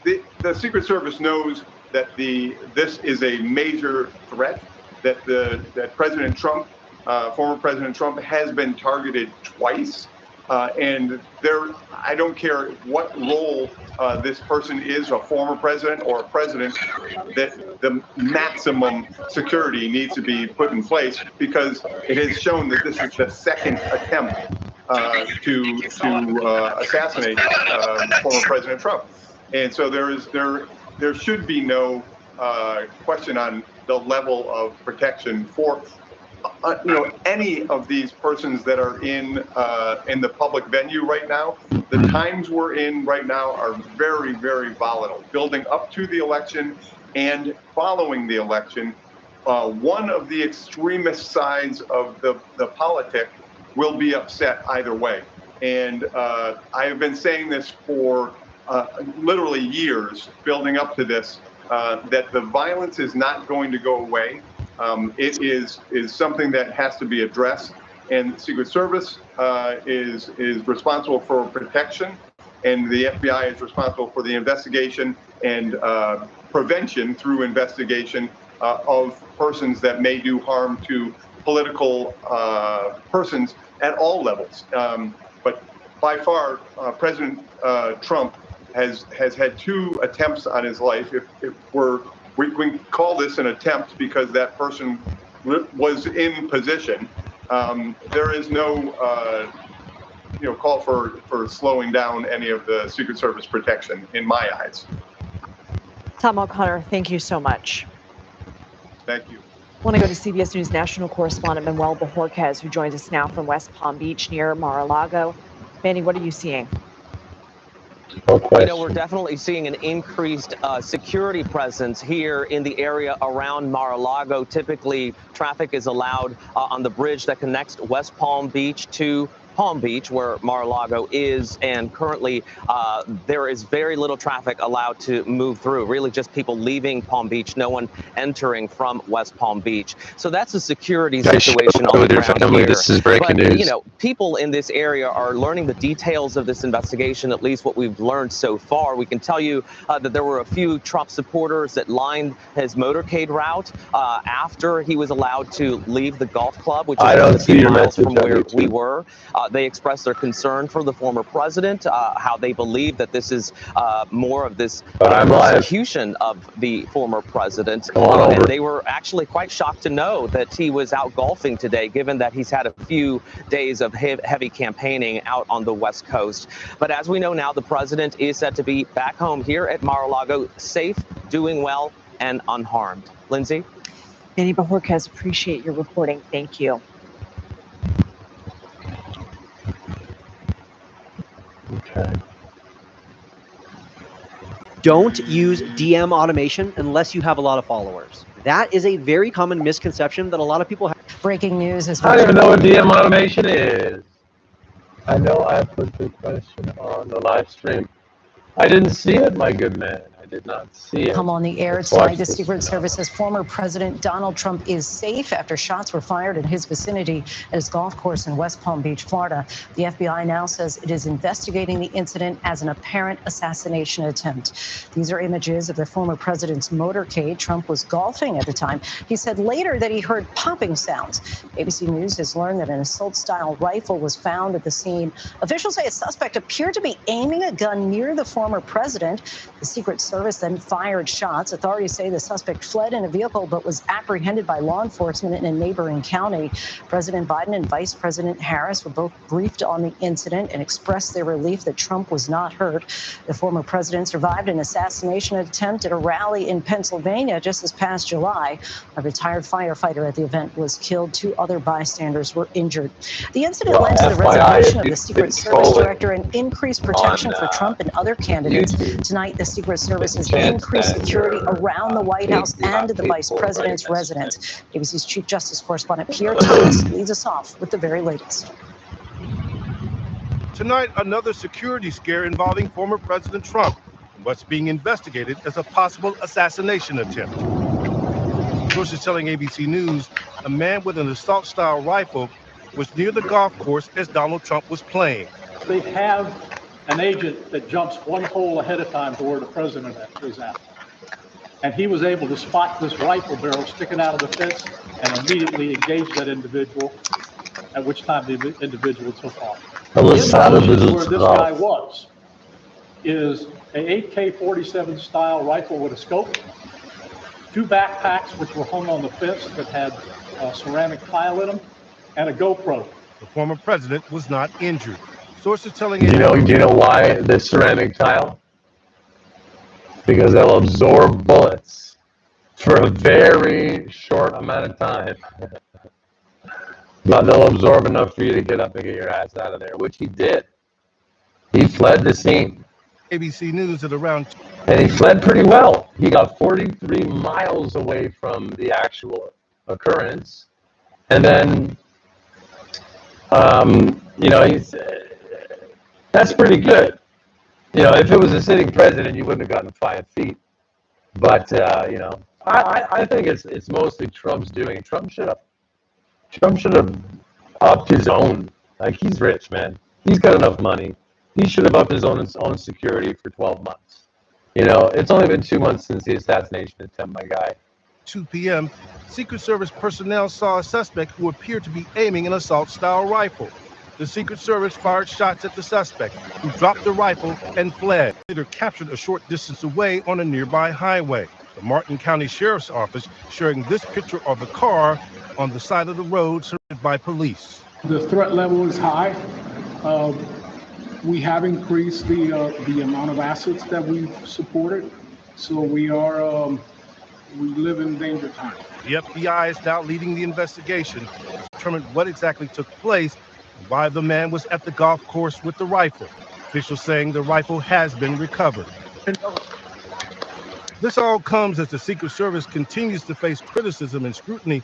the Secret Service knows that this is a major threat, that President Trump, former President Trump, has been targeted twice. And I don't care what role this person is, a former president or a president, that the maximum security needs to be put in place, because it has shown that this is the second attempt to assassinate former President Trump. And so there should be no question on the level of protection for any of these persons that are in the public venue right now. The times we're in right now are very, very volatile. Building up to the election and following the election, one of the extremist sides of the politic will be upset either way. And I have been saying this for literally years, building up to this, that the violence is not going to go away. It is something that has to be addressed, and the Secret Service is responsible for protection, and the FBI is responsible for the investigation and prevention through investigation of persons that may do harm to political persons at all levels. But by far, President Trump has had 2 attempts on his life. If we can call this an attempt because that person was in position. There is no call for slowing down any of the Secret Service protection in my eyes. Tom O'Connor, thank you so much. Thank you. I want to go to CBS News national correspondent Manuel Bojorquez, who joins us now from West Palm Beach near Mar-a-Lago. Manny, what are you seeing? We're definitely seeing an increased security presence here in the area around Mar-a-Lago. Typically, traffic is allowed on the bridge that connects West Palm Beach to Palm Beach, where Mar-a-Lago is, and currently there is very little traffic allowed to move through. Really just people leaving Palm Beach, no one entering from West Palm Beach. So that's a security situation on the ground here. This is breaking news. People in this area are learning the details of this investigation, at least what we've learned so far. We can tell you that there were a few Trump supporters that lined his motorcade route after he was allowed to leave the golf club, which is a few miles from where we were. They expressed their concern for the former president, how they believe that this is more of this persecution of the former president. And they were actually quite shocked to know that he was out golfing today, given that he's had a few days of heavy campaigning out on the West Coast. But as we know now, the president is said to be back home here at Mar-a-Lago, safe, doing well, and unharmed. Lindsay? Manny Bojorquez, appreciate your reporting. Thank you. Okay. Don't use DM automation unless you have a lot of followers. That is a very common misconception that a lot of people have. Breaking news is. I don't even know what DM automation is. I know I put the question on the live stream. I didn't see it, my good man. I did not see it. Come on the air tonight. The Secret Service says former President Donald Trump is safe after shots were fired in his vicinity at his golf course in West Palm Beach, Florida. The FBI now says it is investigating the incident as an apparent assassination attempt. These are images of the former president's motorcade. Trump was golfing at the time. He said later that he heard popping sounds. ABC News has learned that an assault-style rifle was found at the scene. Officials say a suspect appeared to be aiming a gun near the former president. The Secret Service then fired shots. Authorities say the suspect fled in a vehicle but was apprehended by law enforcement in a neighboring county. President Biden and Vice President Harris were both briefed on the incident and expressed their relief that Trump was not hurt. The former president survived an assassination attempt at a rally in Pennsylvania just this past July. A retired firefighter at the event was killed. 2 other bystanders were injured. The incident led to the resignation of the Secret Service director and increased protection for Trump and other candidates. Tonight, the Secret Service has increased security around the White House and the vice president's residence. ABC's Chief Justice correspondent Pierre Thomas leads us off with the very latest. Tonight, another security scare involving former President Trump and what's being investigated as a possible assassination attempt. Sources telling ABC News a man with an assault-style rifle was near the golf course as Donald Trump was playing. They have an agent that jumps 1 hole ahead of time to where the president is at. And he was able to spot this rifle barrel sticking out of the fence and immediately engage that individual, at which time the individual took off. In motion where this guy was is a AK-47 style rifle with a scope, 2 backpacks which were hung on the fence that had ceramic tile in them, and a GoPro. The former president was not injured. Sources telling Do you know why the ceramic tile? Because they'll absorb bullets for a very short amount of time. but they'll absorb enough for you to get up and get your ass out of there, which he did. He fled the scene. ABC News at around. And he fled pretty well. He got 43 miles away from the actual occurrence. And then, that's pretty good. If it was a sitting president, you wouldn't have gotten 5 feet. But, I think it's mostly Trump's doing. Trump should have upped his own. Like, he's rich, man. He's got enough money. He should have upped his own security for 12 months. It's only been 2 months since the assassination attempt, my guy. 2 p.m., Secret Service personnel saw a suspect who appeared to be aiming an assault-style rifle. The Secret Service fired shots at the suspect, who dropped the rifle and fled. Later captured a short distance away on a nearby highway. The Martin County Sheriff's Office sharing this picture of the car on the side of the road surrounded by police. The threat level is high. We have increased the amount of assets that we've supported, so we live in danger time. The FBI is now leading the investigation to determine what exactly took place and why the man was at the golf course with the rifle. Officials saying the rifle has been recovered. This all comes as the Secret Service continues to face criticism and scrutiny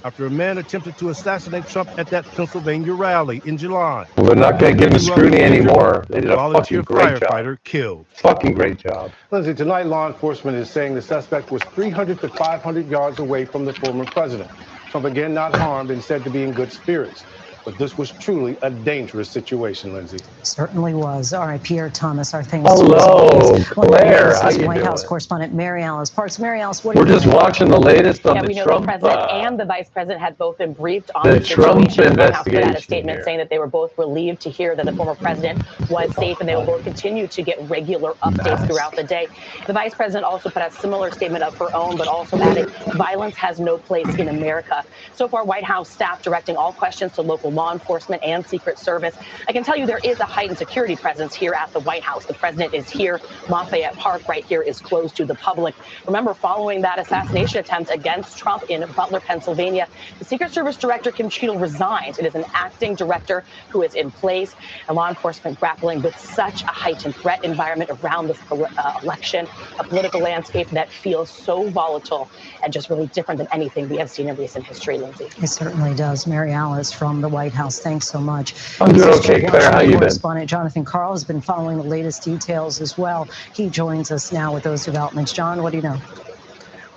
after a man attempted to assassinate Trump at that Pennsylvania rally in July. We're not going to give him scrutiny anymore. They did a fucking great firefighter killed. Fucking great job. Lindsay, tonight law enforcement is saying the suspect was 300 to 500 yards away from the former president. Trump again not harmed and said to be in good spirits. But this was truly a dangerous situation, Lindsay. Certainly was. All right, Pierre Thomas, our thanks. Hello, Claire. How you White doing? House correspondent Mary Alice Parks. Mary Alice, what We're do you just think? watching the latest on the we know Trump. the president and the vice president had both been briefed on the the Trump situation. The White House put out a investigation statement here. saying that they were both relieved to hear that the former president was safe, and they will both continue to get regular updates throughout the day. The vice president also put out a similar statement of her own, but also added, violence has no place in America. So far, White House staff directing all questions to local law enforcement and Secret Service. I can tell you there is a heightened security presence here at the White House. The president is here. Lafayette Park right here is closed to the public. Remember, following that assassination attempt against Trump in Butler, Pennsylvania, the Secret Service director, Kim Cheadle, resigned. It is an acting director who is in place, and law enforcement grappling with such a heightened threat environment around this election, a political landscape that feels so volatile and just really different than anything we have seen in recent history, Lindsay. It certainly does. Mary Alice from the White House, thanks so much. I'm doing okay, Claire. How you been? Correspondent Jonathan Karl has been following the latest details as well. He joins us now with those developments. John, what do you know?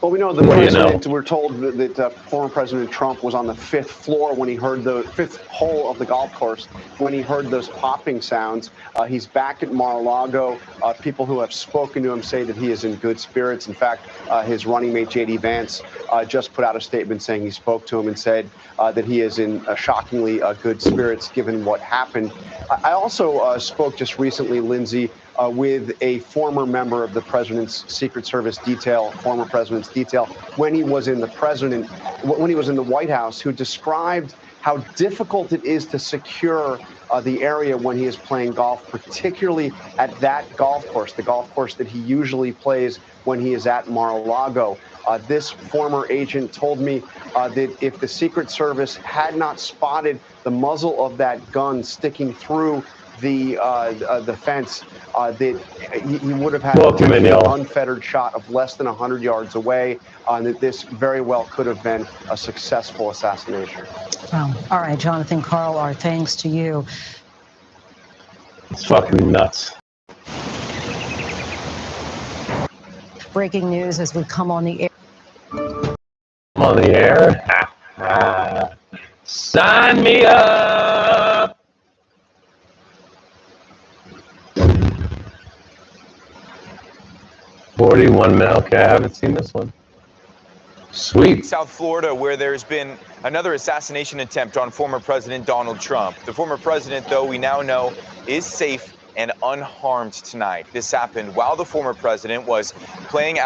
Well, we know the president, we're told that former President Trump was on the 5th floor when he heard the 5th hole of the golf course, when he heard those popping sounds. He's back at Mar-a-Lago. People who have spoken to him say that he is in good spirits. In fact, his running mate, J.D. Vance, just put out a statement saying he spoke to him and said that he is in shockingly good spirits given what happened. I also spoke just recently, Lindsay, with a former member of the president's Secret Service detail, former president's detail, when he was in the White House, who described how difficult it is to secure the area when he is playing golf, particularly at that golf course, the golf course that he usually plays when he is at Mar-a-Lago. This former agent told me that if the Secret Service had not spotted the muzzle of that gun sticking through the fence, that he would have had an unfettered shot of less than 100 yards away, and that this very well could have been a successful assassination. Well, all right, Jonathan Karl, our thanks to you. It's fucking nuts. Breaking news as we come on the air. On the air? Sign me up! $41 million. Okay, I haven't seen this one. Sweet. South Florida, where there's been another assassination attempt on former President Donald Trump. The former president, though, we now know is safe and unharmed tonight. This happened while the former president was playing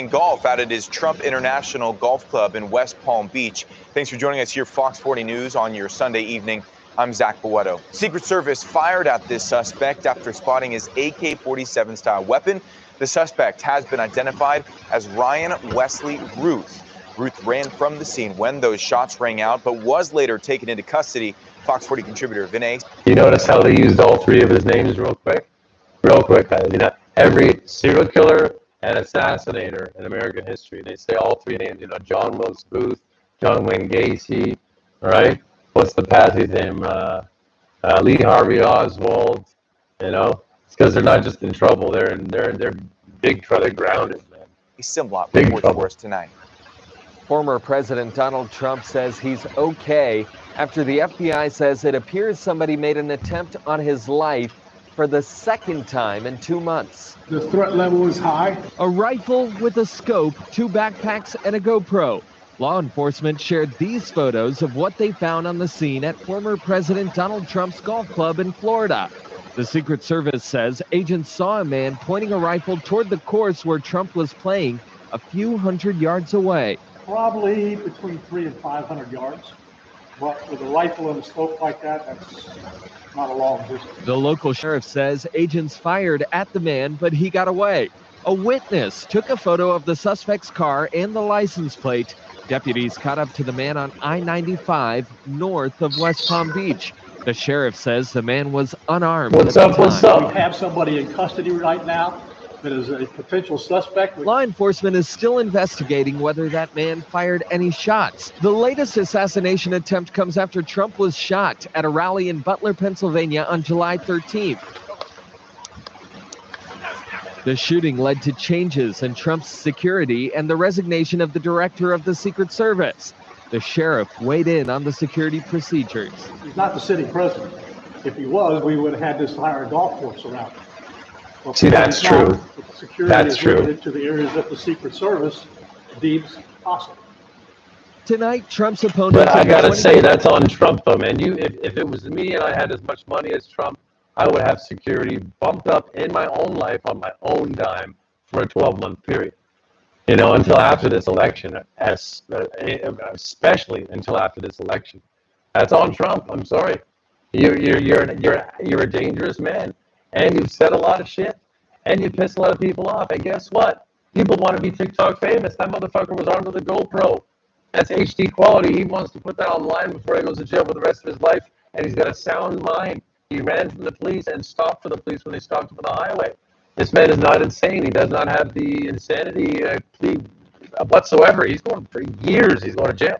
golf out at his Trump International Golf Club in West Palm Beach. Thanks for joining us here, Fox 40 News, on your Sunday evening. I'm Zach Boetto. Secret Service fired at this suspect after spotting his AK-47 style weapon. The suspect has been identified as Ryan Wesley Ruth. Ruth ran from the scene when those shots rang out, but was later taken into custody. Fox 40 contributor Vinay. You notice how they used all three of his names real quick? Real quick, guys. You know, every serial killer and assassinator in American history, they say all three names. You know, John Wilkes Booth, John Wayne Gacy, all right? What's the Patsy's name? Lee Harvey Oswald. You know, it's because they're not just in trouble; they're big trouble. They're grounded, man. Simblot Big reports trouble. for us tonight. Former President Donald Trump says he's okay after the FBI says it appears somebody made an attempt on his life for the second time in 2 months. The threat level is high. A rifle with a scope, 2 backpacks, and a GoPro. Law enforcement shared these photos of what they found on the scene at former President Donald Trump's golf club in Florida. The Secret Service says agents saw a man pointing a rifle toward the course where Trump was playing a few hundred yards away. Probably between 300 and 500 yards. But with a rifle and a scope like that, that's not a long distance. The local sheriff says agents fired at the man, but he got away. A witness took a photo of the suspect's car and the license plate. Deputies caught up to the man on I-95 north of West Palm Beach. The sheriff says the man was unarmed. What's up? What's up? We have somebody in custody right now that is a potential suspect. Law enforcement is still investigating whether that man fired any shots. The latest assassination attempt comes after Trump was shot at a rally in Butler, Pennsylvania on July 13th. The shooting led to changes in Trump's security and the resignation of the director of the Secret Service. The sheriff weighed in on the security procedures. He's not the sitting president. If he was, we would have had this entire golf course around. Well, See, that's true. Security That's is true. limited to the areas that the Secret Service deems possible. Tonight, Trump's opponent. But I gotta say, that's on Trump, though, man. If it was me and I had as much money as Trump, I would have security bumped up in my own life on my own dime for a 12-month period. You know, until after this election, especially until after this election. That's on Trump. I'm sorry. You're a dangerous man, and you've said a lot of shit, and you pissed a lot of people off. And guess what? People want to be TikTok famous. That motherfucker was armed with a GoPro. That's HD quality. He wants to put that online before he goes to jail for the rest of his life, and he's got a sound mind. He ran from the police and stopped for the police when they stopped him on the highway. This man is not insane. He does not have the insanity plea whatsoever. He's going for years. He's going to jail.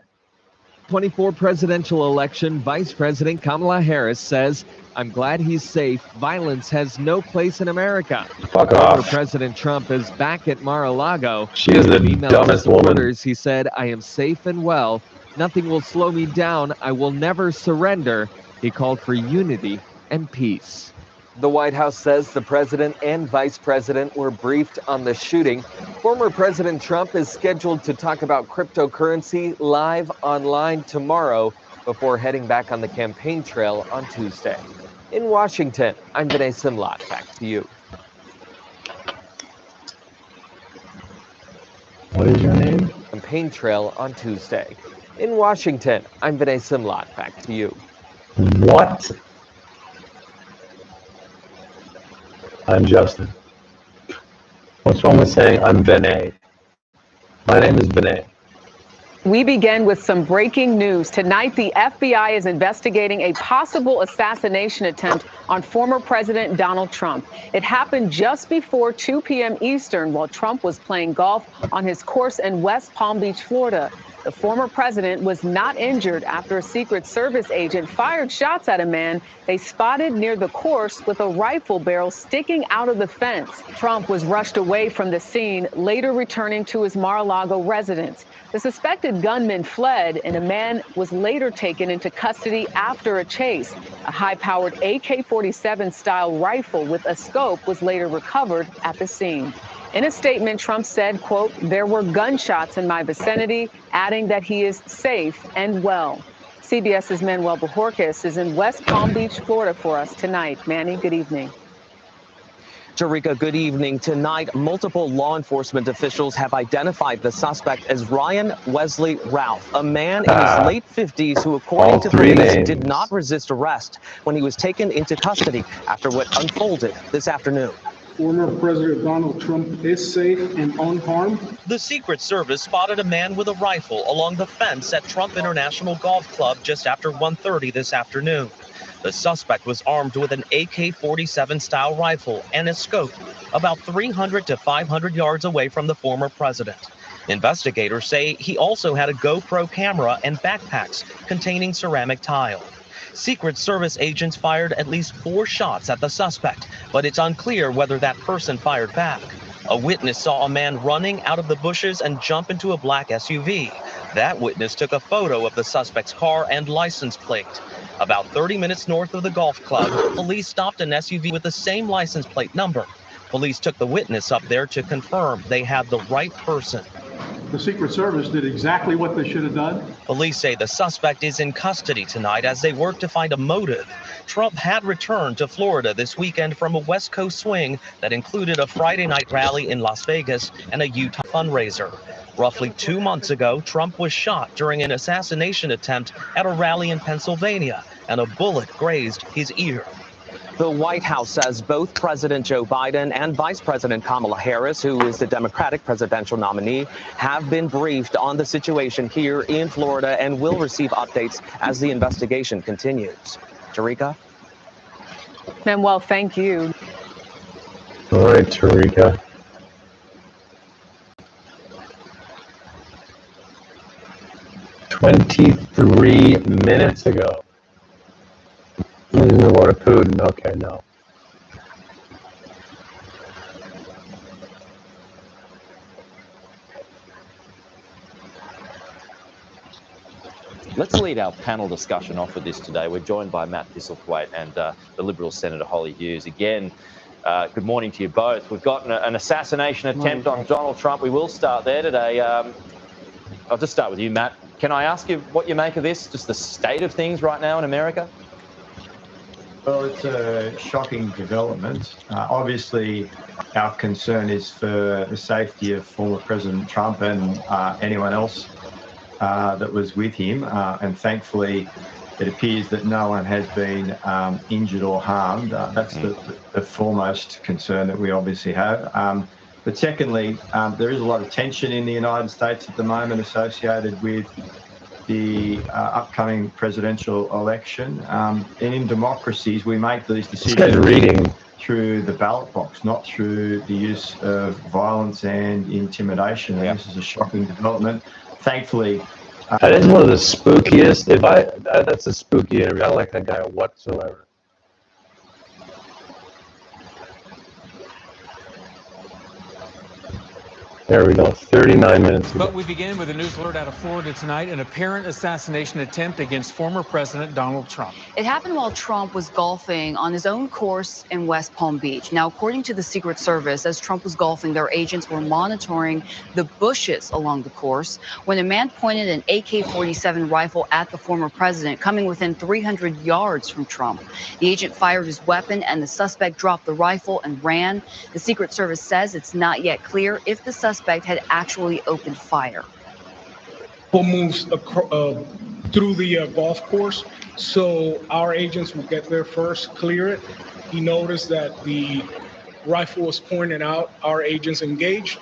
24 presidential election, Vice President Kamala Harris says, "I'm glad he's safe. Violence has no place in America." Fuck Former off. President Trump is back at Mar-a-Lago. She is the In an email dumbest to woman. supporters, he said, "I am safe and well. Nothing will slow me down. I will never surrender." He called for unity and peace. The White House says the president and vice president were briefed on the shooting. Former President Trump is scheduled to talk about cryptocurrency live online tomorrow before heading back on the campaign trail on Tuesday. In Washington, I'm Vinay Simlot. Back to you. What is your name? Campaign trail on Tuesday. In Washington, I'm Vinay Simlot. Back to you. What? I'm Justin. What's wrong with saying I'm Vinay? My name is Vinay. We begin with some breaking news. Tonight, the FBI is investigating a possible assassination attempt on former President Donald Trump. It happened just before 2 p.m. Eastern while Trump was playing golf on his course in West Palm Beach, Florida. The former president was not injured after a Secret Service agent fired shots at a man they spotted near the course with a rifle barrel sticking out of the fence. Trump was rushed away from the scene, later returning to his Mar-a-Lago residence. The suspected gunman fled, and a man was later taken into custody after a chase. A high-powered AK-47 style rifle with a scope was later recovered at the scene. In a statement, Trump said, quote, "There were gunshots in my vicinity," adding that he is safe and well. CBS's Manuel Bojorquez is in West Palm Beach, Florida for us tonight. Manny, good evening. Jarika, good evening. Tonight, multiple law enforcement officials have identified the suspect as Ryan Wesley Ralph, a man in his late 50s who, according to police, did not resist arrest when he was taken into custody after what unfolded this afternoon. Former President Donald Trump is safe and unharmed. The Secret Service spotted a man with a rifle along the fence at Trump International Golf Club just after 1:30 this afternoon. The suspect was armed with an AK-47 style rifle and a scope, about 300 to 500 yards away from the former president. Investigators say he also had a GoPro camera and backpacks containing ceramic tile. Secret Service agents fired at least 4 shots at the suspect, but it's unclear whether that person fired back. A witness saw a man running out of the bushes and jump into a black SUV. That witness took a photo of the suspect's car and license plate. About 30 minutes north of the golf club, police stopped an SUV with the same license plate number. Police took the witness up there to confirm they had the right person. The Secret Service did exactly what they should have done. Police say the suspect is in custody tonight as they work to find a motive. Trump had returned to Florida this weekend from a West Coast swing that included a Friday night rally in Las Vegas and a Utah fundraiser. Roughly 2 months ago, Trump was shot during an assassination attempt at a rally in Pennsylvania, and a bullet grazed his ear. The White House says both President Joe Biden and Vice President Kamala Harris, who is the Democratic presidential nominee, have been briefed on the situation here in Florida and will receive updates as the investigation continues. Tarika? Manuel, thank you. All right, Tarika. "23 minutes ago." Using the water Putin. Okay, no. Let's lead our panel discussion off with this today. We're joined by Matt Thistlethwaite and the Liberal Senator Holly Hughes. Again, good morning to you both. We've got an assassination attempt on Donald Trump. We will start there today. I'll just start with you, Matt. Can I ask you what you make of this, just the state of things right now in America? Well, it's a shocking development. Obviously, our concern is for the safety of former President Trump and anyone else that was with him. And thankfully, it appears that no one has been injured or harmed. That's the foremost concern that we obviously have. But secondly, there is a lot of tension in the United States at the moment associated with the upcoming presidential election. And in democracies, we make these decisions through the ballot box, not through the use of violence and intimidation. And this is a shocking development. Thankfully, That is one of the spookiest. That's a spooky interview. I don't like that guy whatsoever. There we go, 39 minutes ago. But we begin with a news alert out of Florida tonight, an apparent assassination attempt against former President Donald Trump. It happened while Trump was golfing on his own course in West Palm Beach. Now, according to the Secret Service, as Trump was golfing, their agents were monitoring the bushes along the course when a man pointed an AK-47 rifle at the former president, coming within 300 yards from Trump. The agent fired his weapon and the suspect dropped the rifle and ran. The Secret Service says it's not yet clear if the suspect had actually opened fire. Moves through the golf course, so our agents will get there first, clear it. He noticed that the rifle was pointed out. Our agents engaged.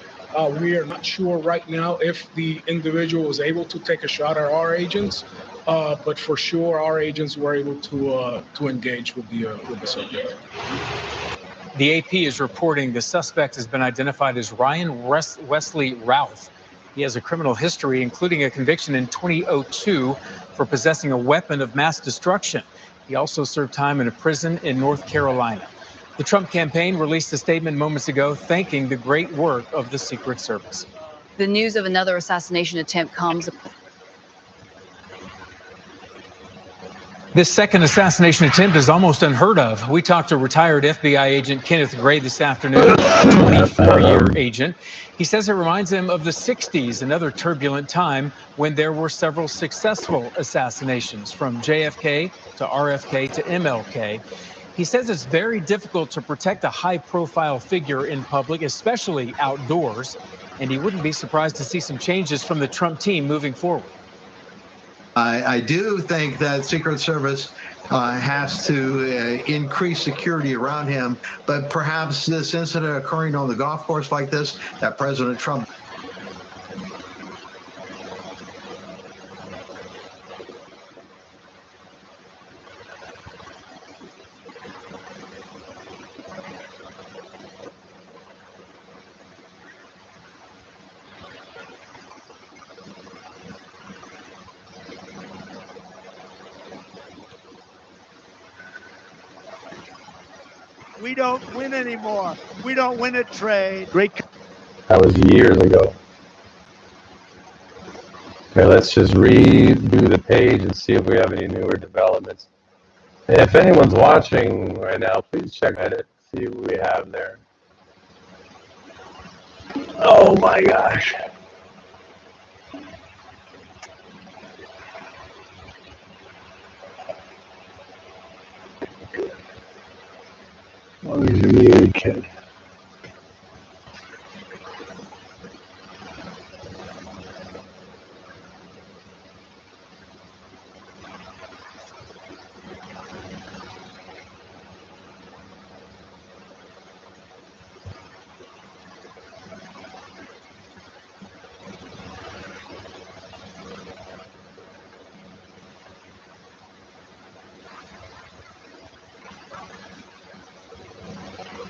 We are not sure right now if the individual was able to take a shot at our agents, but for sure our agents were able to engage with the subject. The AP is reporting the suspect has been identified as Ryan Wesley Routh. He has a criminal history, including a conviction in 2002 for possessing a weapon of mass destruction. He also served time in a prison in North Carolina. The Trump campaign released a statement moments ago thanking the great work of the Secret Service. The news of another assassination attempt comes. This second assassination attempt is almost unheard of. We talked to retired FBI agent Kenneth Gray this afternoon, a 24-year agent. He says it reminds him of the 60s, another turbulent time when there were several successful assassinations, from JFK to RFK to MLK. He says it's very difficult to protect a high-profile figure in public, especially outdoors, and he wouldn't be surprised to see some changes from the Trump team moving forward. I do think that Secret Service has to increase security around him. But perhaps this incident occurring on the golf course like this, that President Trump. We don't win anymore. We don't win a trade. Great. That was years ago. Okay, let's just redo the page and see if we have any newer developments. If anyone's watching right now, please check Reddit, see what we have there. Oh my gosh. Oh, he's a muted kid.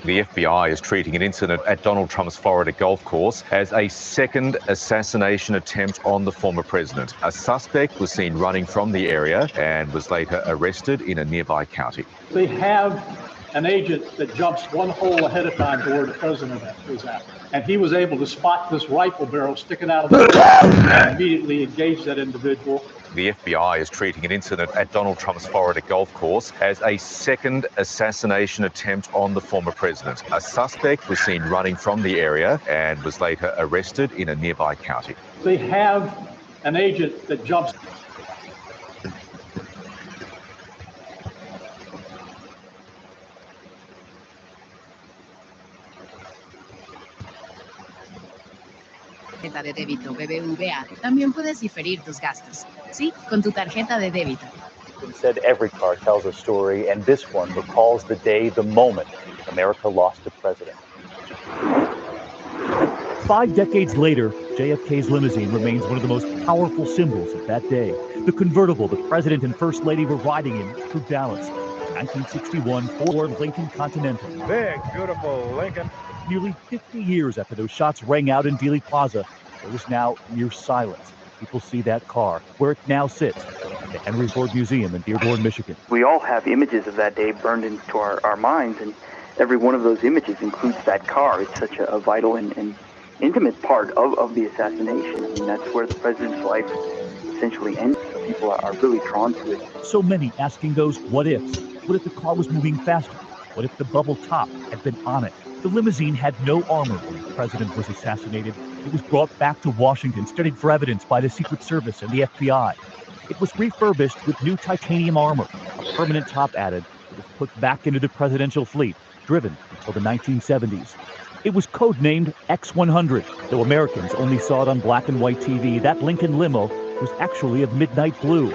The FBI is treating an incident at Donald Trump's Florida golf course as a second assassination attempt on the former president. A suspect was seen running from the area and was later arrested in a nearby county. They have an agent that jumps one hole ahead of time to where the president is at. And he was able to spot this rifle barrel sticking out of the and immediately engage that individual. The FBI is treating an incident at Donald Trump's Florida golf course as a second assassination attempt on the former president. A suspect was seen running from the area and was later arrested in a nearby county. They have an agent that jumps. Tarjeta de débito BBVA. También puedes diferir tus gastos. Sí, con tu tarjeta de débito. Said every car tells a story, and this one recalls the day, the moment America lost a president. 5 decades later, JFK's limousine remains one of the most powerful symbols of that day. The convertible the president and first lady were riding in through Dallas. 1961 Ford Lincoln Continental. Big, beautiful Lincoln. Nearly 50 years after those shots rang out in Dealey Plaza, there was now near silence. People see that car, where it now sits, at the Henry Ford Museum in Dearborn, Michigan. We all have images of that day burned into our minds, and every one of those images includes that car. It's such a vital and intimate part of the assassination. I mean, that's where the president's life essentially ends. So people are really drawn to it. So many asking those what ifs. What if the car was moving faster? What if the bubble top had been on it? The limousine had no armor when the president was assassinated. It was brought back to Washington, studied for evidence by the Secret Service and the FBI. It was refurbished with new titanium armor, a permanent top added. It was put back into the presidential fleet, driven until the 1970s. It was codenamed X-100, though Americans only saw it on black and white TV. That Lincoln limo was actually of midnight blue.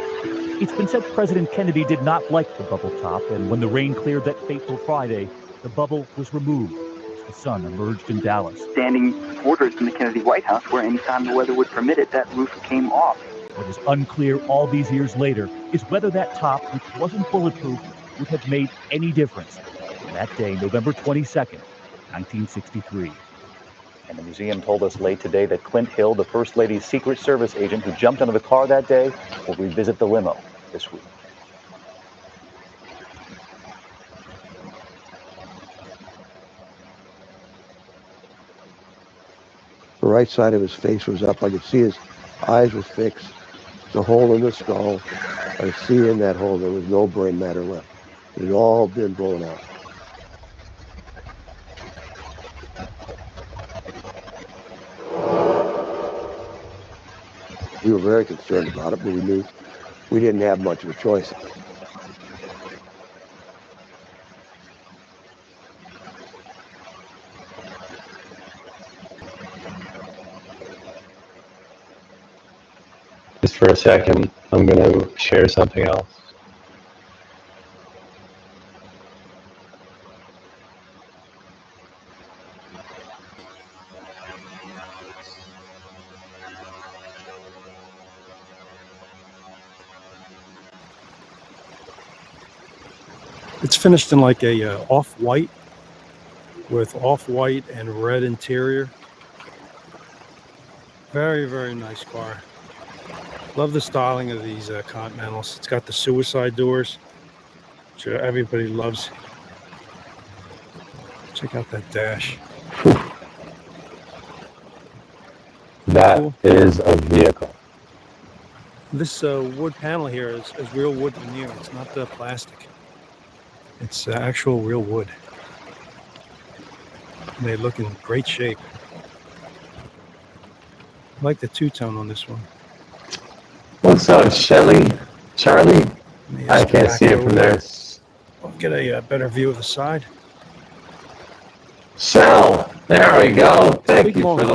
It's been said President Kennedy did not like the bubble top, and when the rain cleared that fateful Friday, the bubble was removed. The sun emerged in Dallas. Standing quarters in the Kennedy White House, where anytime the weather would permit it, that roof came off. What is unclear all these years later is whether that top, which wasn't bulletproof, would have made any difference. On that day, November 22nd, 1963. And the museum told us late today that Clint Hill, the First Lady's Secret Service agent who jumped out of the car that day, will revisit the limo this week. The right side of his face was up. I could see his eyes were fixed. The hole in the skull. I could see in that hole there was no brain matter left. It had all been blown out. We were very concerned about it, but we knew we didn't have much of a choice. Just for a second, I'm going to share something else. It's finished in like a off-white with off-white and red interior. Very, very nice car. Love the styling of these Continentals. It's got the suicide doors, which everybody loves. Check out that dash. That is a vehicle. This wood panel here is real wood veneer. It's not the plastic. It's actual real wood. And they look in great shape. I like the two-tone on this one. What's up, Shelly? Charlie? I can't see it from there. I'll get a better view of the side. Shell, there we go. Thank you for the